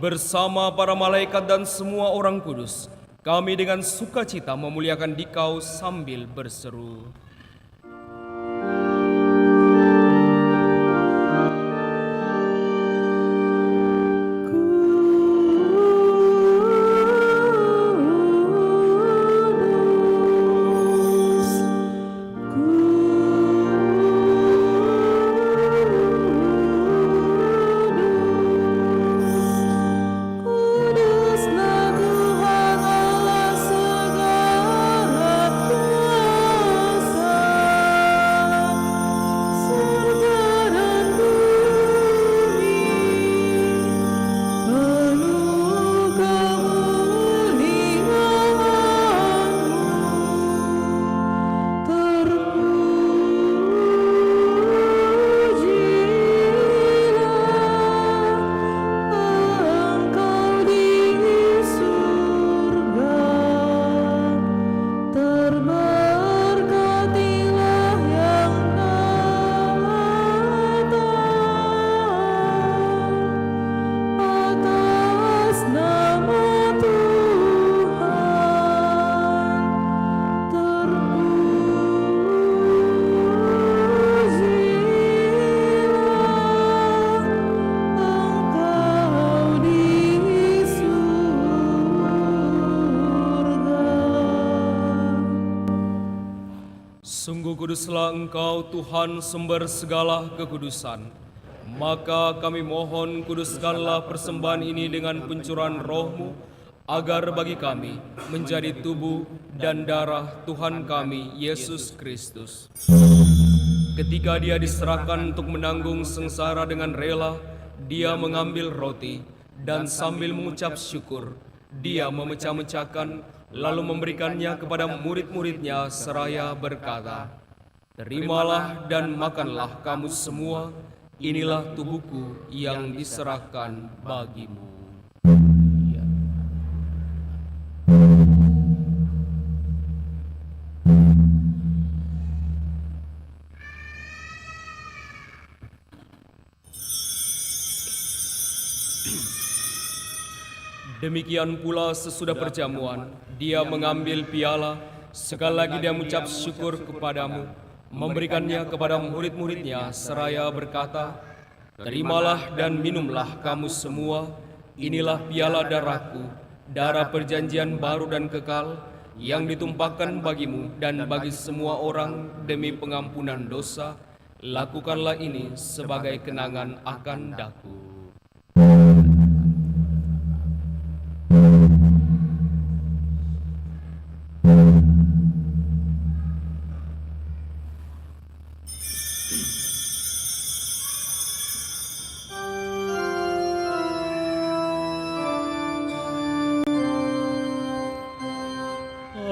bersama para malaikat dan semua orang kudus, kami dengan sukacita memuliakan Dikau sambil berseru. Sungguh kuduslah Engkau Tuhan sumber segala kekudusan. Maka kami mohon kuduskanlah persembahan ini dengan pencurahan roh-Mu, agar bagi kami menjadi tubuh dan darah Tuhan kami Yesus Kristus. Ketika Dia diserahkan untuk menanggung sengsara dengan rela, Dia mengambil roti dan sambil mengucap syukur, Dia memecah-mecahkan lalu memberikannya kepada murid-murid-Nya seraya berkata, "Terimalah dan makanlah kamu semua, inilah tubuhku yang diserahkan bagimu." Demikian pula sesudah perjamuan, Dia mengambil piala, sekali lagi Dia mengucap syukur kepadamu, memberikannya kepada murid-murid-Nya seraya berkata, "Terimalah dan minumlah kamu semua, inilah piala darahku, darah perjanjian baru dan kekal, yang ditumpahkan bagimu dan bagi semua orang demi pengampunan dosa. Lakukanlah ini sebagai kenangan akan daku."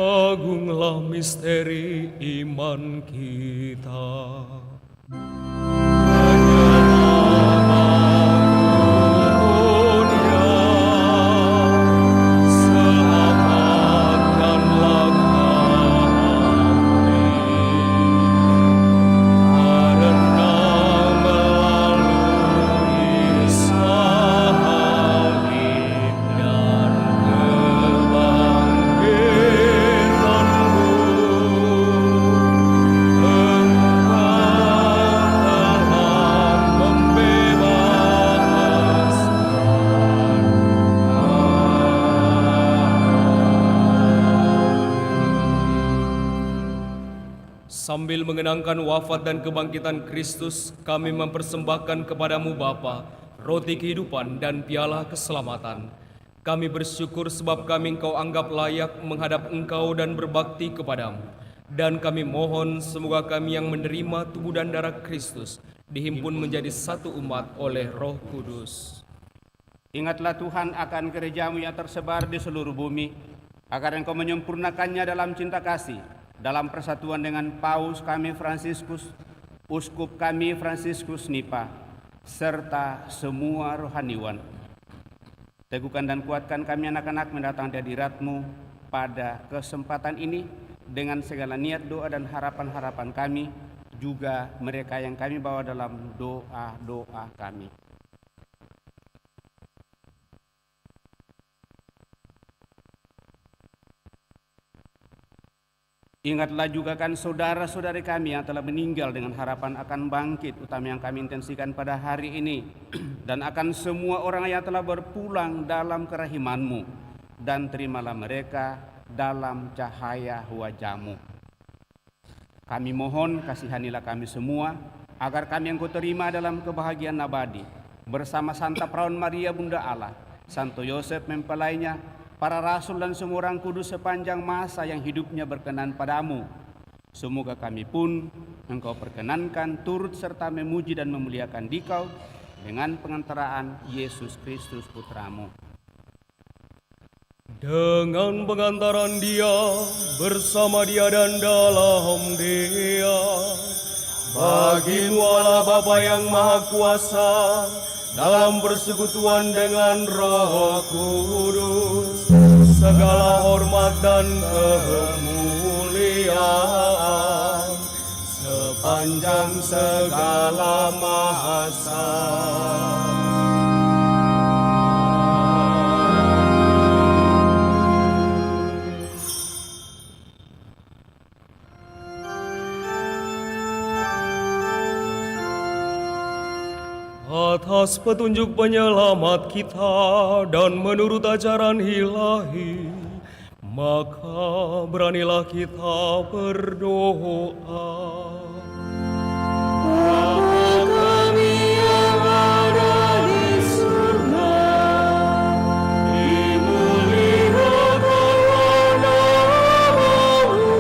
Agunglah misteri iman kita. Sambil mengenangkan wafat dan kebangkitan Kristus, kami mempersembahkan kepadamu Bapa, roti kehidupan dan piala keselamatan. Kami bersyukur sebab kami Engkau anggap layak menghadap Engkau dan berbakti kepadamu. Dan kami mohon semoga kami yang menerima tubuh dan darah Kristus dihimpun menjadi satu umat oleh Roh Kudus. Ingatlah Tuhan akan gerejamu yang tersebar di seluruh bumi, agar Engkau menyempurnakannya dalam cinta kasih, dalam persatuan dengan Paus kami Fransiskus, Uskup kami Fransiskus Nipa, serta semua rohaniwan. Teguhkan dan kuatkan kami anak-anak mendatang di hadirat-Mu pada kesempatan ini dengan segala niat doa dan harapan-harapan kami, juga mereka yang kami bawa dalam doa-doa kami. Ingatlah juga kan saudara-saudari kami yang telah meninggal dengan harapan akan bangkit, utama yang kami intensikan pada hari ini, dan akan semua orang yang telah berpulang dalam kerahiman-Mu, dan terimalah mereka dalam cahaya wajah-Mu. Kami mohon kasihanilah kami semua, agar kami yang Kau terima dalam kebahagiaan abadi, bersama Santa Perawan Maria Bunda Allah, Santo Yosef mempelainya, para rasul dan semua orang kudus sepanjang masa yang hidupnya berkenan padamu. Semoga kami pun Engkau perkenankan turut serta memuji dan memuliakan Dikau dengan pengantaraan Yesus Kristus Putramu. Dengan pengantaran Dia, bersama Dia dan dalam Dia, bagi-Mu Allah Bapa yang Maha Kuasa, dalam persekutuan dengan Roh Kudus, segala hormat dan kemuliaan sepanjang segala masa. Atas petunjuk penyelamat kita dan menurut ajaran ilahi, maka beranilah kita berdoa. Bapa kami yang ada di surga, dimuliakanlah namamu,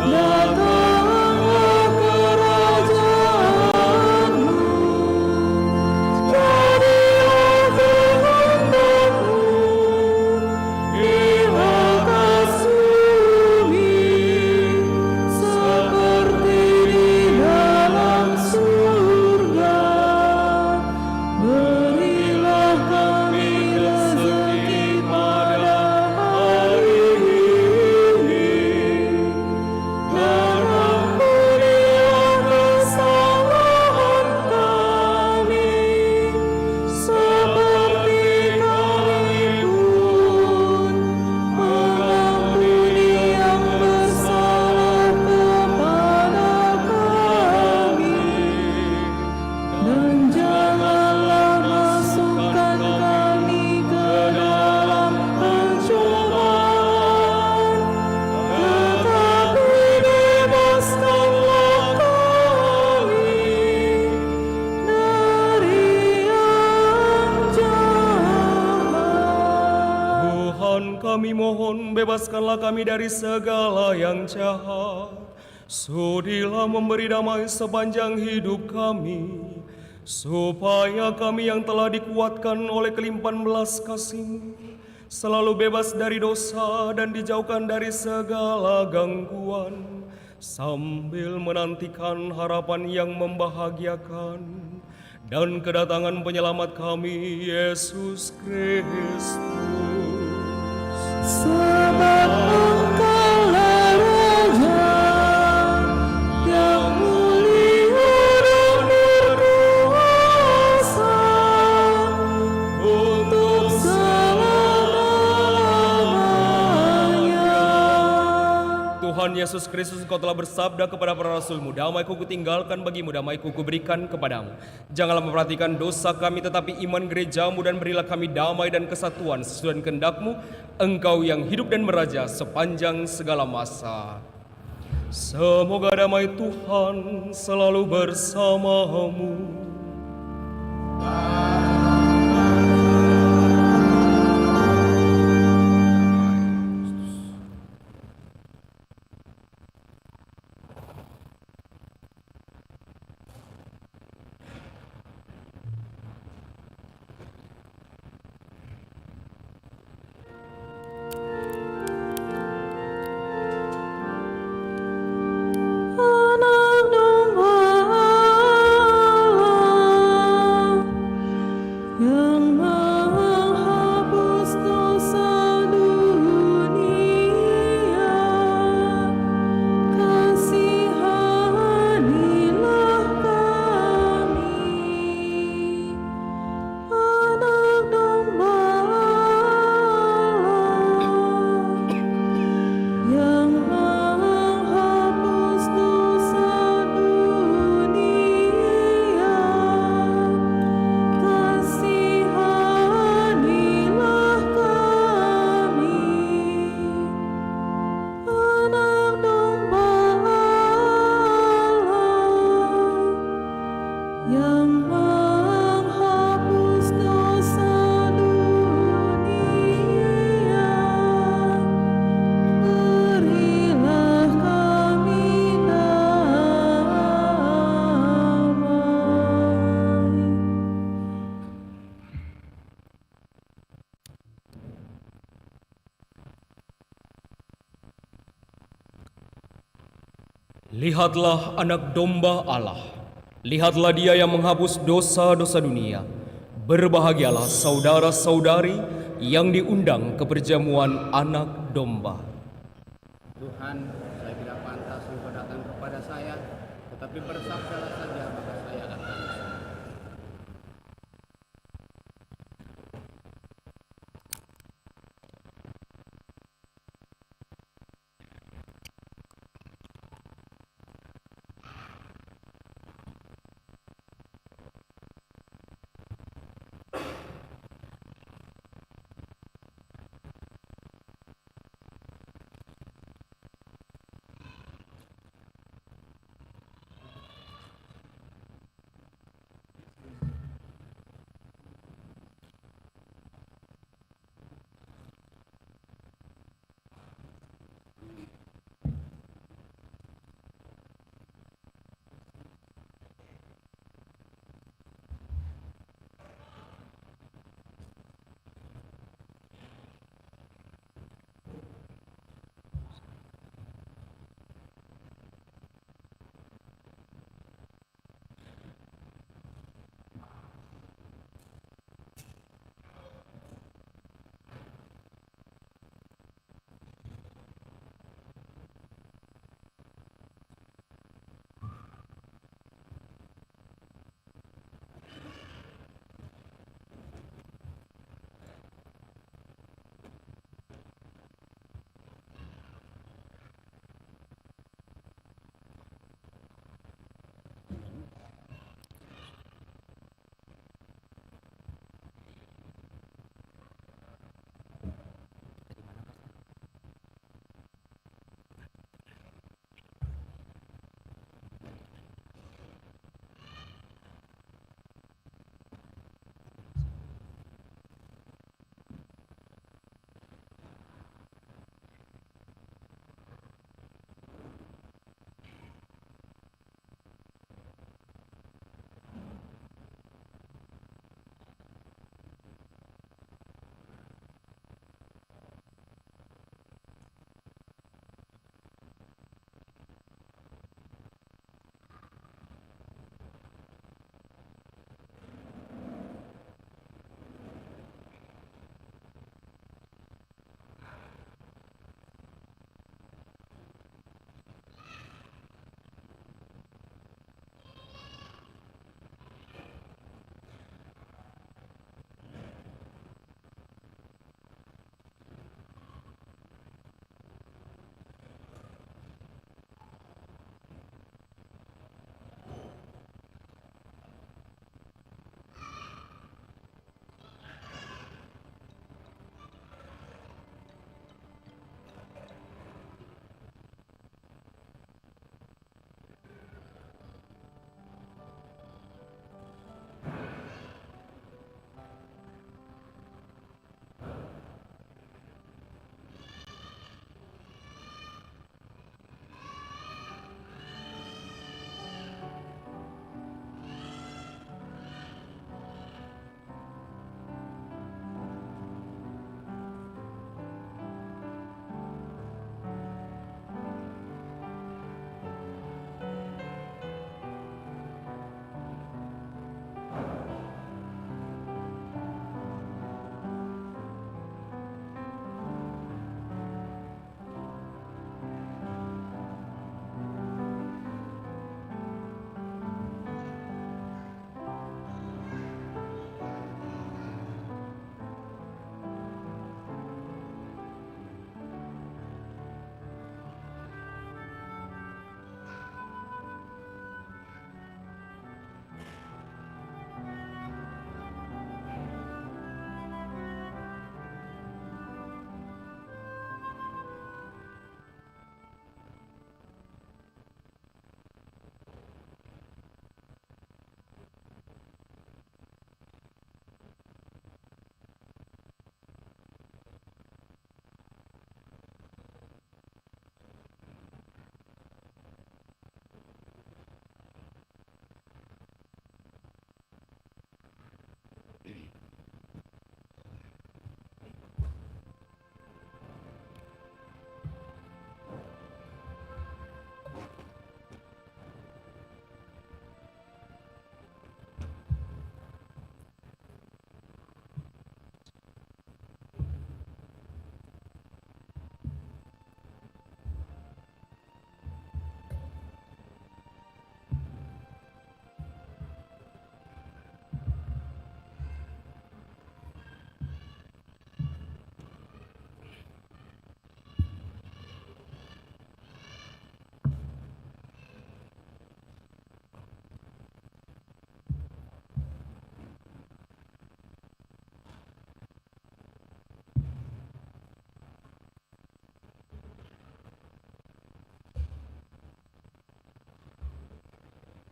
datanglah kerajaanmu, jadilah kehendakmu di atas bumi seperti di dalam surga. Berilah kami rezeki pada hari ini, dan ampunilah kesalahan kami, seperti kami pun mengampuni yang bersalah kepada kami. Dan janganlah masukkan kami ke dalam pencobaan, tetapi bebaskanlah kami dari yang jahat. Tuhan, kami mohon bebaskanlah kami dari segala yang jahat. Sudilah memberi damai sepanjang hidup kami, supaya kami yang telah dikuatkan oleh kelimpahan belas kasih-Mu selalu bebas dari dosa dan dijauhkan dari segala gangguan, sambil menantikan harapan yang membahagiakan dan kedatangan penyelamat kami, Yesus Kristus. Sebab Engkaulah Raja yang mulia dan berkuasa untuk selama-lamanya. Tuhan Yesus Kristus, Engkau telah bersabda kepada para rasul-Mu, damai-Ku kutinggalkan bagimu, damai-Ku kuberikan kepadamu. Janganlah memperhatikan dosa kami, tetapi iman gereja-Mu, dan berilah kami damai dan kesatuan sesuai dengan kehendak-Mu, Engkau yang hidup dan meraja sepanjang segala masa. Semoga damai Tuhan selalu bersamamu. Anak domba Allah yang menghapus dosa dunia, kasihanilah kami. Anak domba Allah yang menghapus dosa dunia, kasihanilah kami. Anak domba Allah yang menghapus dosa dunia, berilah kami damai. Lihatlah anak domba Allah, lihatlah dia yang menghapus dosa-dosa dunia. Berbahagialah saudara-saudari yang diundang ke perjamuan anak domba. Tuhan, saya tidak pantas Engkau datang kepada saya, tetapi bersabdalah saja maka saya akan sembuh.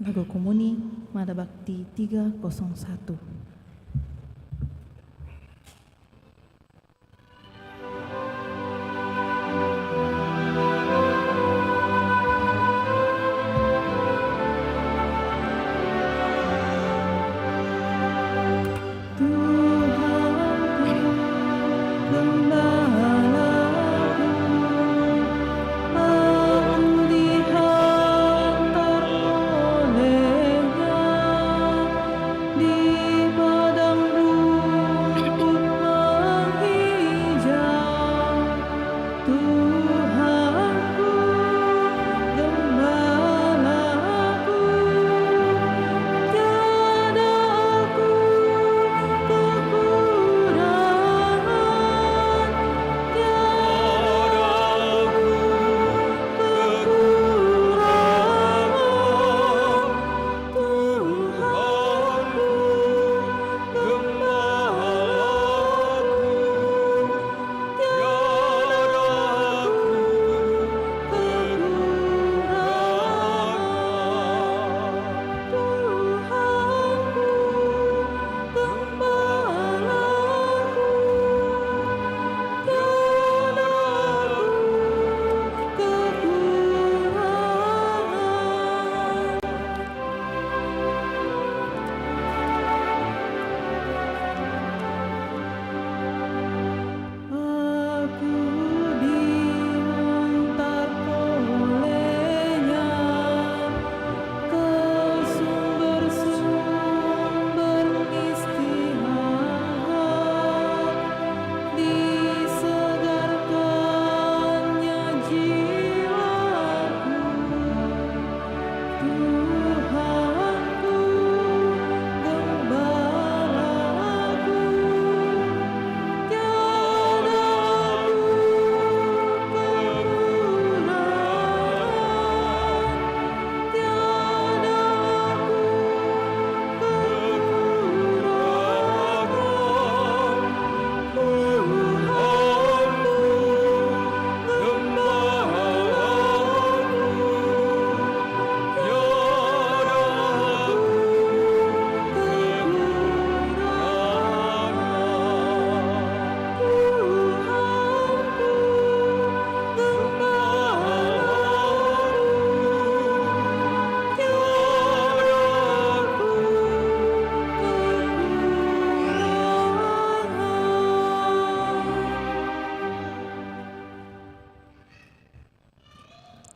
Lagu Komuni Mada Bakti 301.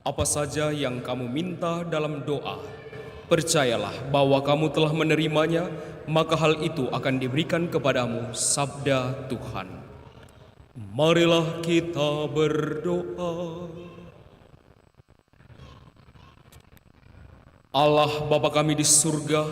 Apa saja yang kamu minta dalam doa, percayalah bahwa kamu telah menerimanya, maka hal itu akan diberikan kepadamu, sabda Tuhan. Marilah kita berdoa. Allah Bapa kami di surga,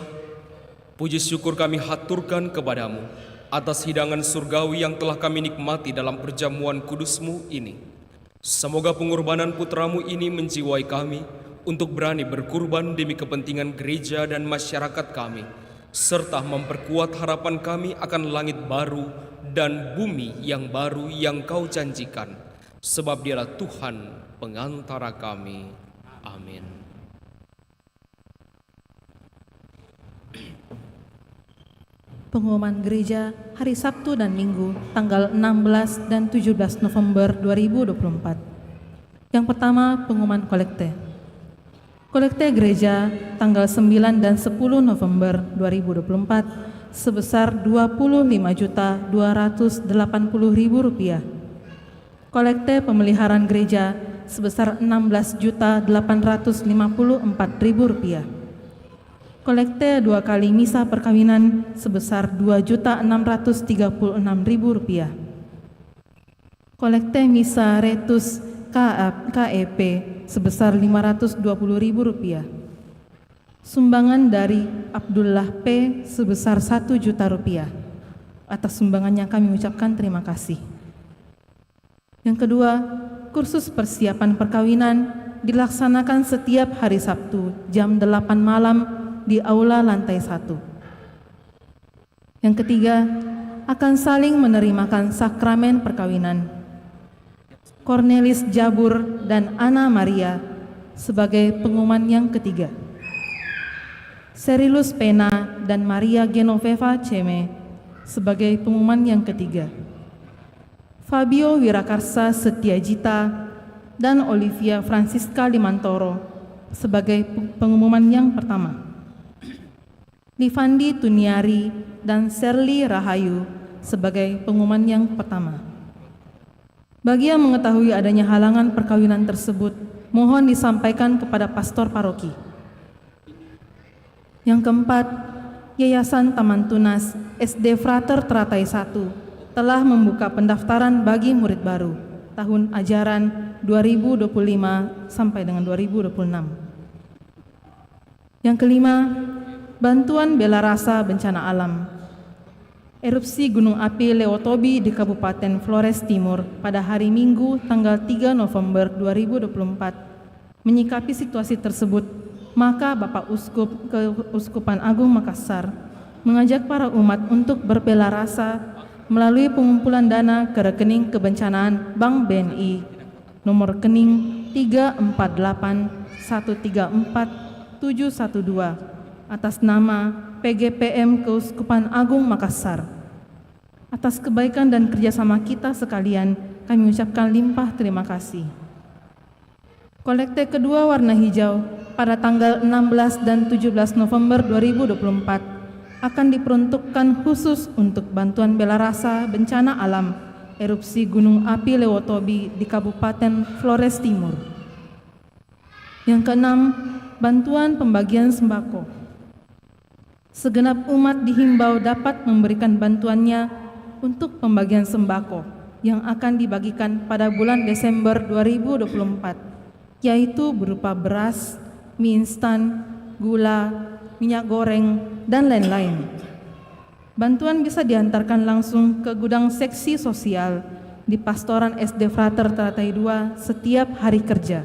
puji syukur kami haturkan kepadamu atas hidangan surgawi yang telah kami nikmati dalam perjamuan kudus-Mu ini. Semoga pengorbanan putramu ini menjiwai kami untuk berani berkurban demi kepentingan gereja dan masyarakat kami, serta memperkuat harapan kami akan langit baru dan bumi yang baru yang Kau janjikan, sebab Dialah Tuhan pengantara kami. Amin. Pengumuman gereja hari Sabtu dan Minggu tanggal 16 dan 17 November 2024. Yang pertama, pengumuman kolekte. Kolekte gereja tanggal 9 dan 10 November 2024 sebesar Rp25.280.000. Kolekte pemeliharaan gereja sebesar Rp16.854.000. Kolekte 2 kali misa perkawinan sebesar Rp2.636.000. Kolekte misa retus KEP sebesar Rp520.000. Sumbangan dari Abdullah P sebesar Rp1 juta. Atas sumbangannya kami ucapkan terima kasih. Yang kedua, kursus persiapan perkawinan dilaksanakan setiap hari Sabtu jam 8 malam di aula lantai 1. Yang ketiga, akan saling menerimakan sakramen perkawinan. Cornelis Jabur dan Ana Maria sebagai pengumuman yang ketiga. Serilus Pena dan Maria Genoveva Ceme sebagai pengumuman yang ketiga. Fabio Wirakarsa Setiajita dan Olivia Francisca Limantoro sebagai pengumuman yang pertama. Livandi Tuniari dan Serli Rahayu sebagai pengumuman yang pertama. Bagi yang mengetahui adanya halangan perkawinan tersebut, mohon disampaikan kepada pastor paroki. Yang keempat, Yayasan Taman Tunas SD Frater Teratai 1 telah membuka pendaftaran bagi murid baru tahun ajaran 2025 sampai dengan 2026. Yang kelima, bantuan bela rasa bencana alam. Erupsi Gunung Api Lewotobi di Kabupaten Flores Timur pada hari Minggu tanggal 3 November 2024. Menyikapi situasi tersebut, maka Bapak Uskup Keuskupan Agung Makassar mengajak para umat untuk berbela rasa melalui pengumpulan dana ke rekening kebencanaan Bank BNI nomor rekening 348134712 atas nama PGPM Keuskupan Agung Makassar. Atas kebaikan dan kerjasama kita sekalian, kami ucapkan limpah terima kasih. Kolekte kedua warna hijau pada tanggal 16 dan 17 November 2024 akan diperuntukkan khusus untuk bantuan bela rasa bencana alam erupsi Gunung Api Lewotobi di Kabupaten Flores Timur. Yang keenam, bantuan pembagian sembako. Segenap umat dihimbau dapat memberikan bantuannya untuk pembagian sembako yang akan dibagikan pada bulan Desember 2024, yaitu berupa beras, mie instan, gula, minyak goreng, dan lain-lain. Bantuan bisa diantarkan langsung ke gudang seksi sosial di Pastoran SD Frater Teratai 2 setiap hari kerja.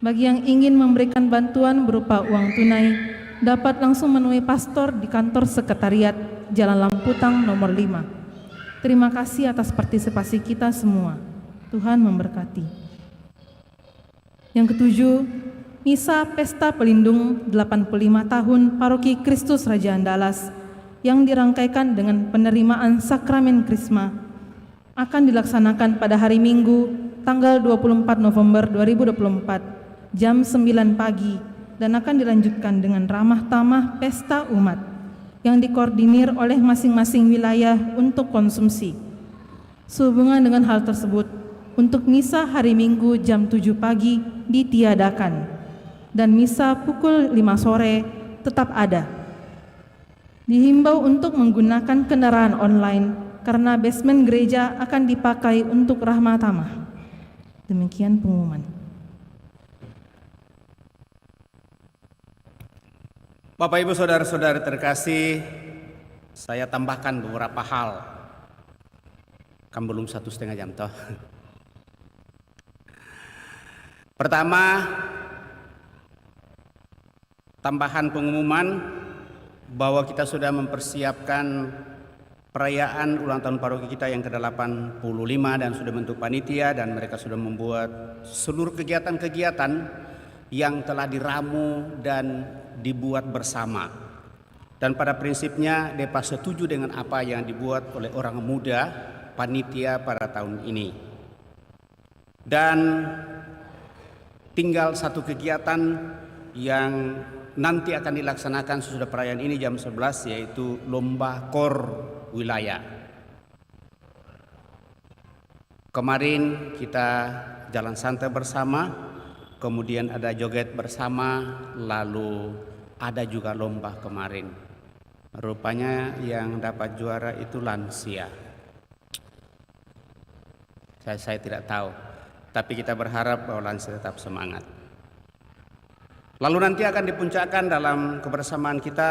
Bagi yang ingin memberikan bantuan berupa uang tunai, dapat langsung menemui pastor di kantor sekretariat Jalan Lamputang nomor 5. Terima kasih atas partisipasi kita semua. Tuhan memberkati. Yang ketujuh, Misa Pesta Pelindung 85 tahun Paroki Kristus Raja Andalas yang dirangkaikan dengan penerimaan sakramen Krisma akan dilaksanakan pada hari Minggu tanggal 24 November 2024 jam 9 pagi dan akan dilanjutkan dengan ramah tamah pesta umat yang dikoordinir oleh masing-masing wilayah untuk konsumsi. Sehubungan dengan hal tersebut, untuk misa hari Minggu jam 7 pagi ditiadakan dan misa pukul 5 sore tetap ada. Dihimbau untuk menggunakan kendaraan online karena basement gereja akan dipakai untuk rahmat tamah. Demikian pengumuman. Bapak Ibu Saudara-saudara terkasih, saya tambahkan beberapa hal. Kan belum 1,5 jam toh. Pertama, tambahan pengumuman bahwa kita sudah mempersiapkan perayaan ulang tahun paroki kita yang ke-85 dan sudah bentuk panitia dan mereka sudah membuat seluruh kegiatan-kegiatan yang telah diramu dan dibuat bersama. Dan pada prinsipnya Depa setuju dengan apa yang dibuat oleh orang muda panitia pada tahun ini. Dan tinggal satu kegiatan yang nanti akan dilaksanakan sesudah perayaan ini jam 11, yaitu lomba kor wilayah. Kemarin kita jalan santai bersama, kemudian ada joget bersama, lalu ada juga lomba kemarin. Rupanya yang dapat juara itu lansia. Saya tidak tahu, tapi kita berharap bahwa lansia tetap semangat. Lalu nanti akan dipuncakkan dalam kebersamaan kita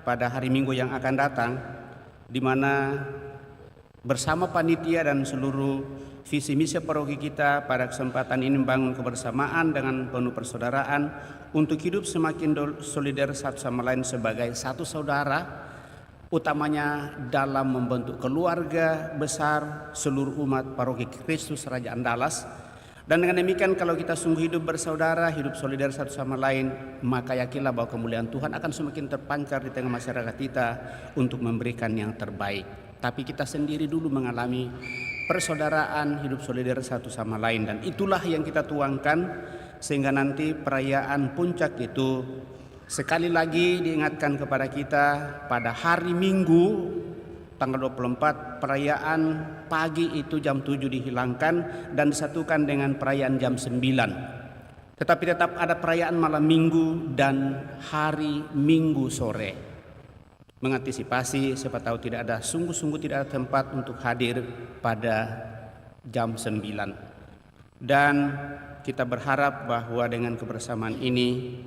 pada hari Minggu yang akan datang, di mana bersama panitia dan seluruh visi misi paroki kita pada kesempatan ini membangun kebersamaan dengan penuh persaudaraan untuk hidup semakin solidar satu sama lain sebagai satu saudara, utamanya dalam membentuk keluarga besar seluruh umat paroki Kristus Raja Andalas, Dan dengan demikian kalau kita sungguh hidup bersaudara, hidup solidar satu sama lain, maka yakinlah bahwa kemuliaan Tuhan akan semakin terpancar di tengah masyarakat kita untuk memberikan yang terbaik. Tapi kita sendiri dulu mengalami persaudaraan, hidup solidar satu sama lain, dan itulah yang kita tuangkan sehingga nanti perayaan puncak itu sekali lagi diingatkan kepada kita pada hari Minggu tanggal 24, perayaan pagi itu jam 7 dihilangkan dan disatukan dengan perayaan jam 9. Tetapi tetap ada perayaan malam Minggu dan hari Minggu sore. Mengantisipasi siapa tahu tidak ada, sungguh-sungguh tidak ada tempat untuk hadir pada jam 9. Dan kita berharap bahwa dengan kebersamaan ini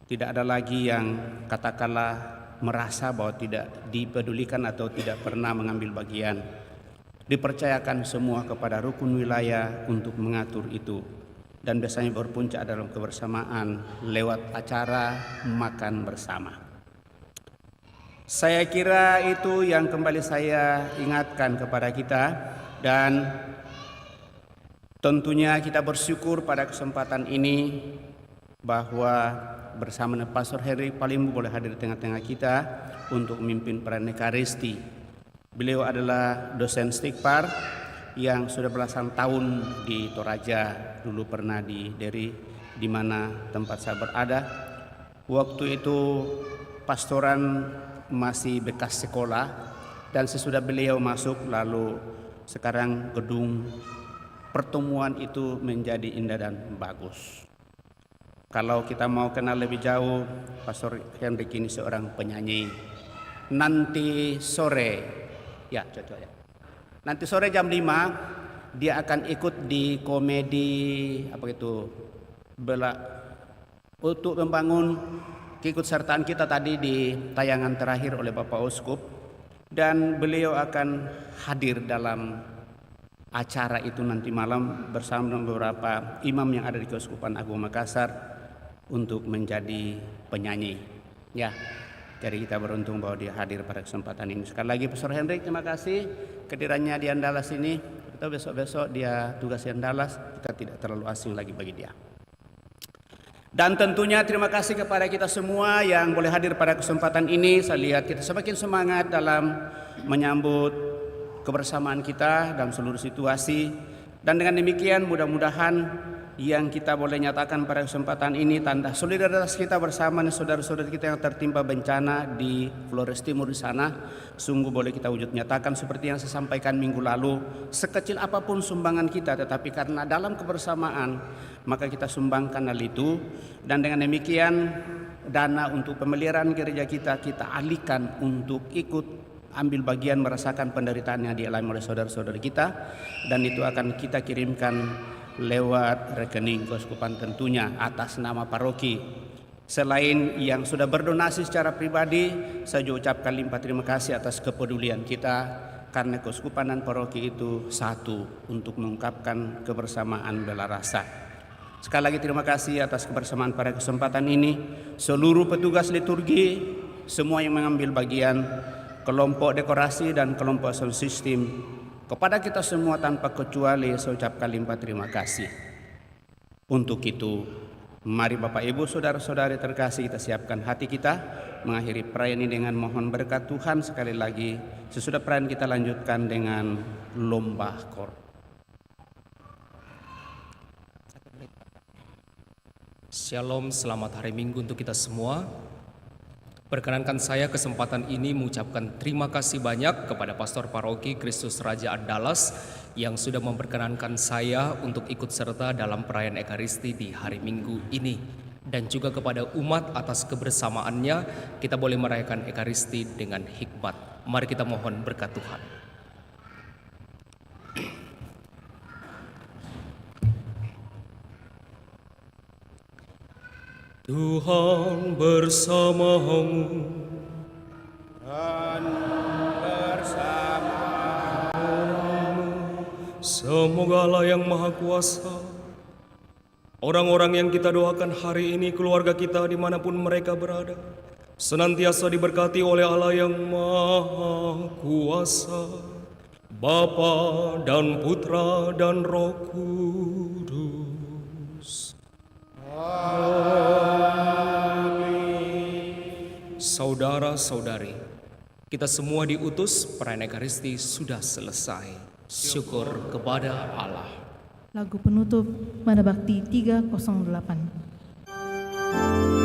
tidak ada lagi yang katakanlah merasa bahwa tidak dipedulikan atau tidak pernah mengambil bagian. Dipercayakan semua kepada rukun wilayah untuk mengatur itu. Dan biasanya berpuncak dalam kebersamaan lewat acara makan bersama. Saya kira itu yang kembali saya ingatkan kepada kita, dan tentunya kita bersyukur pada kesempatan ini bahwa bersama dengan Pastor Henry Palimbu boleh hadir di tengah-tengah kita untuk memimpin perayaan Ekaristi. Beliau adalah dosen Stikpar yang sudah belasan tahun di Toraja, dulu pernah di Deri, di mana tempat saya berada. Waktu itu pastoran masih bekas sekolah, dan sesudah beliau masuk lalu sekarang gedung pertemuan itu menjadi indah dan bagus. Kalau kita mau kenal lebih jauh, Pastor Henry ini seorang penyanyi. Nanti sore, ya cocok ya. Nanti sore jam 5 dia akan ikut di komedi apa itu untuk membangun keikutsertaan kita tadi di tayangan terakhir oleh Bapak Uskup, dan beliau akan hadir dalam acara itu nanti malam bersama dengan beberapa imam yang ada di Keuskupan Agung Makassar untuk menjadi penyanyi. Ya, jadi kita beruntung bahwa dia hadir pada kesempatan ini. Sekali lagi Pastor Henry, terima kasih kehadirannya di Andalas ini. Kita besok-besok dia tugas di Andalas, kita tidak terlalu asing lagi bagi dia. Dan tentunya terima kasih kepada kita semua yang boleh hadir pada kesempatan ini. Saya lihat kita semakin semangat dalam menyambut kebersamaan kita dalam seluruh situasi. Dan dengan demikian mudah-mudahan yang kita boleh nyatakan pada kesempatan ini tanda solidaritas kita bersama dengan saudara-saudara kita yang tertimpa bencana di Flores Timur di sana, sungguh boleh kita wujud nyatakan seperti yang saya sampaikan minggu lalu, sekecil apapun sumbangan kita, tetapi karena dalam kebersamaan maka kita sumbangkan hal itu, dan dengan demikian dana untuk pemeliharaan gereja kita alihkan untuk ikut ambil bagian merasakan penderitaan yang dialami oleh saudara-saudara kita, dan itu akan kita kirimkan lewat rekening keuskupan tentunya atas nama paroki. Selain yang sudah berdonasi secara pribadi, saya juga ucapkan limpah terima kasih atas kepedulian kita, karena keuskupan dan paroki itu satu untuk mengungkapkan kebersamaan bela rasa. Sekali lagi terima kasih atas kebersamaan pada kesempatan ini. Seluruh petugas liturgi, semua yang mengambil bagian, kelompok dekorasi dan kelompok sound system, kepada kita semua tanpa kecuali saya ucapkan limpah terima kasih. Untuk itu, mari Bapak Ibu saudara-saudari terkasih, kita siapkan hati kita mengakhiri perayaan ini dengan mohon berkat Tuhan. Sekali lagi sesudah perayaan kita lanjutkan dengan lomba kor. Shalom, selamat hari Minggu untuk kita semua. Perkenankan saya kesempatan ini mengucapkan terima kasih banyak kepada Pastor Paroki Kristus Raja Andalas yang sudah memperkenankan saya untuk ikut serta dalam perayaan Ekaristi di hari Minggu ini, dan juga kepada umat atas kebersamaannya kita boleh merayakan Ekaristi dengan hikmat. Mari kita mohon berkat Tuhan. Tuhan bersamamu Dan bersamamu. Semoga Allah yang Maha Kuasa, orang-orang yang kita doakan hari ini, keluarga kita dimanapun mereka berada, senantiasa diberkati oleh Allah yang Maha Kuasa, Bapa dan Putra dan Roh Kudus. Saudara-saudari, kita semua diutus, perayaan Ekaristi sudah selesai. Syukur kepada Allah. Lagu penutup Mana Bakti 308.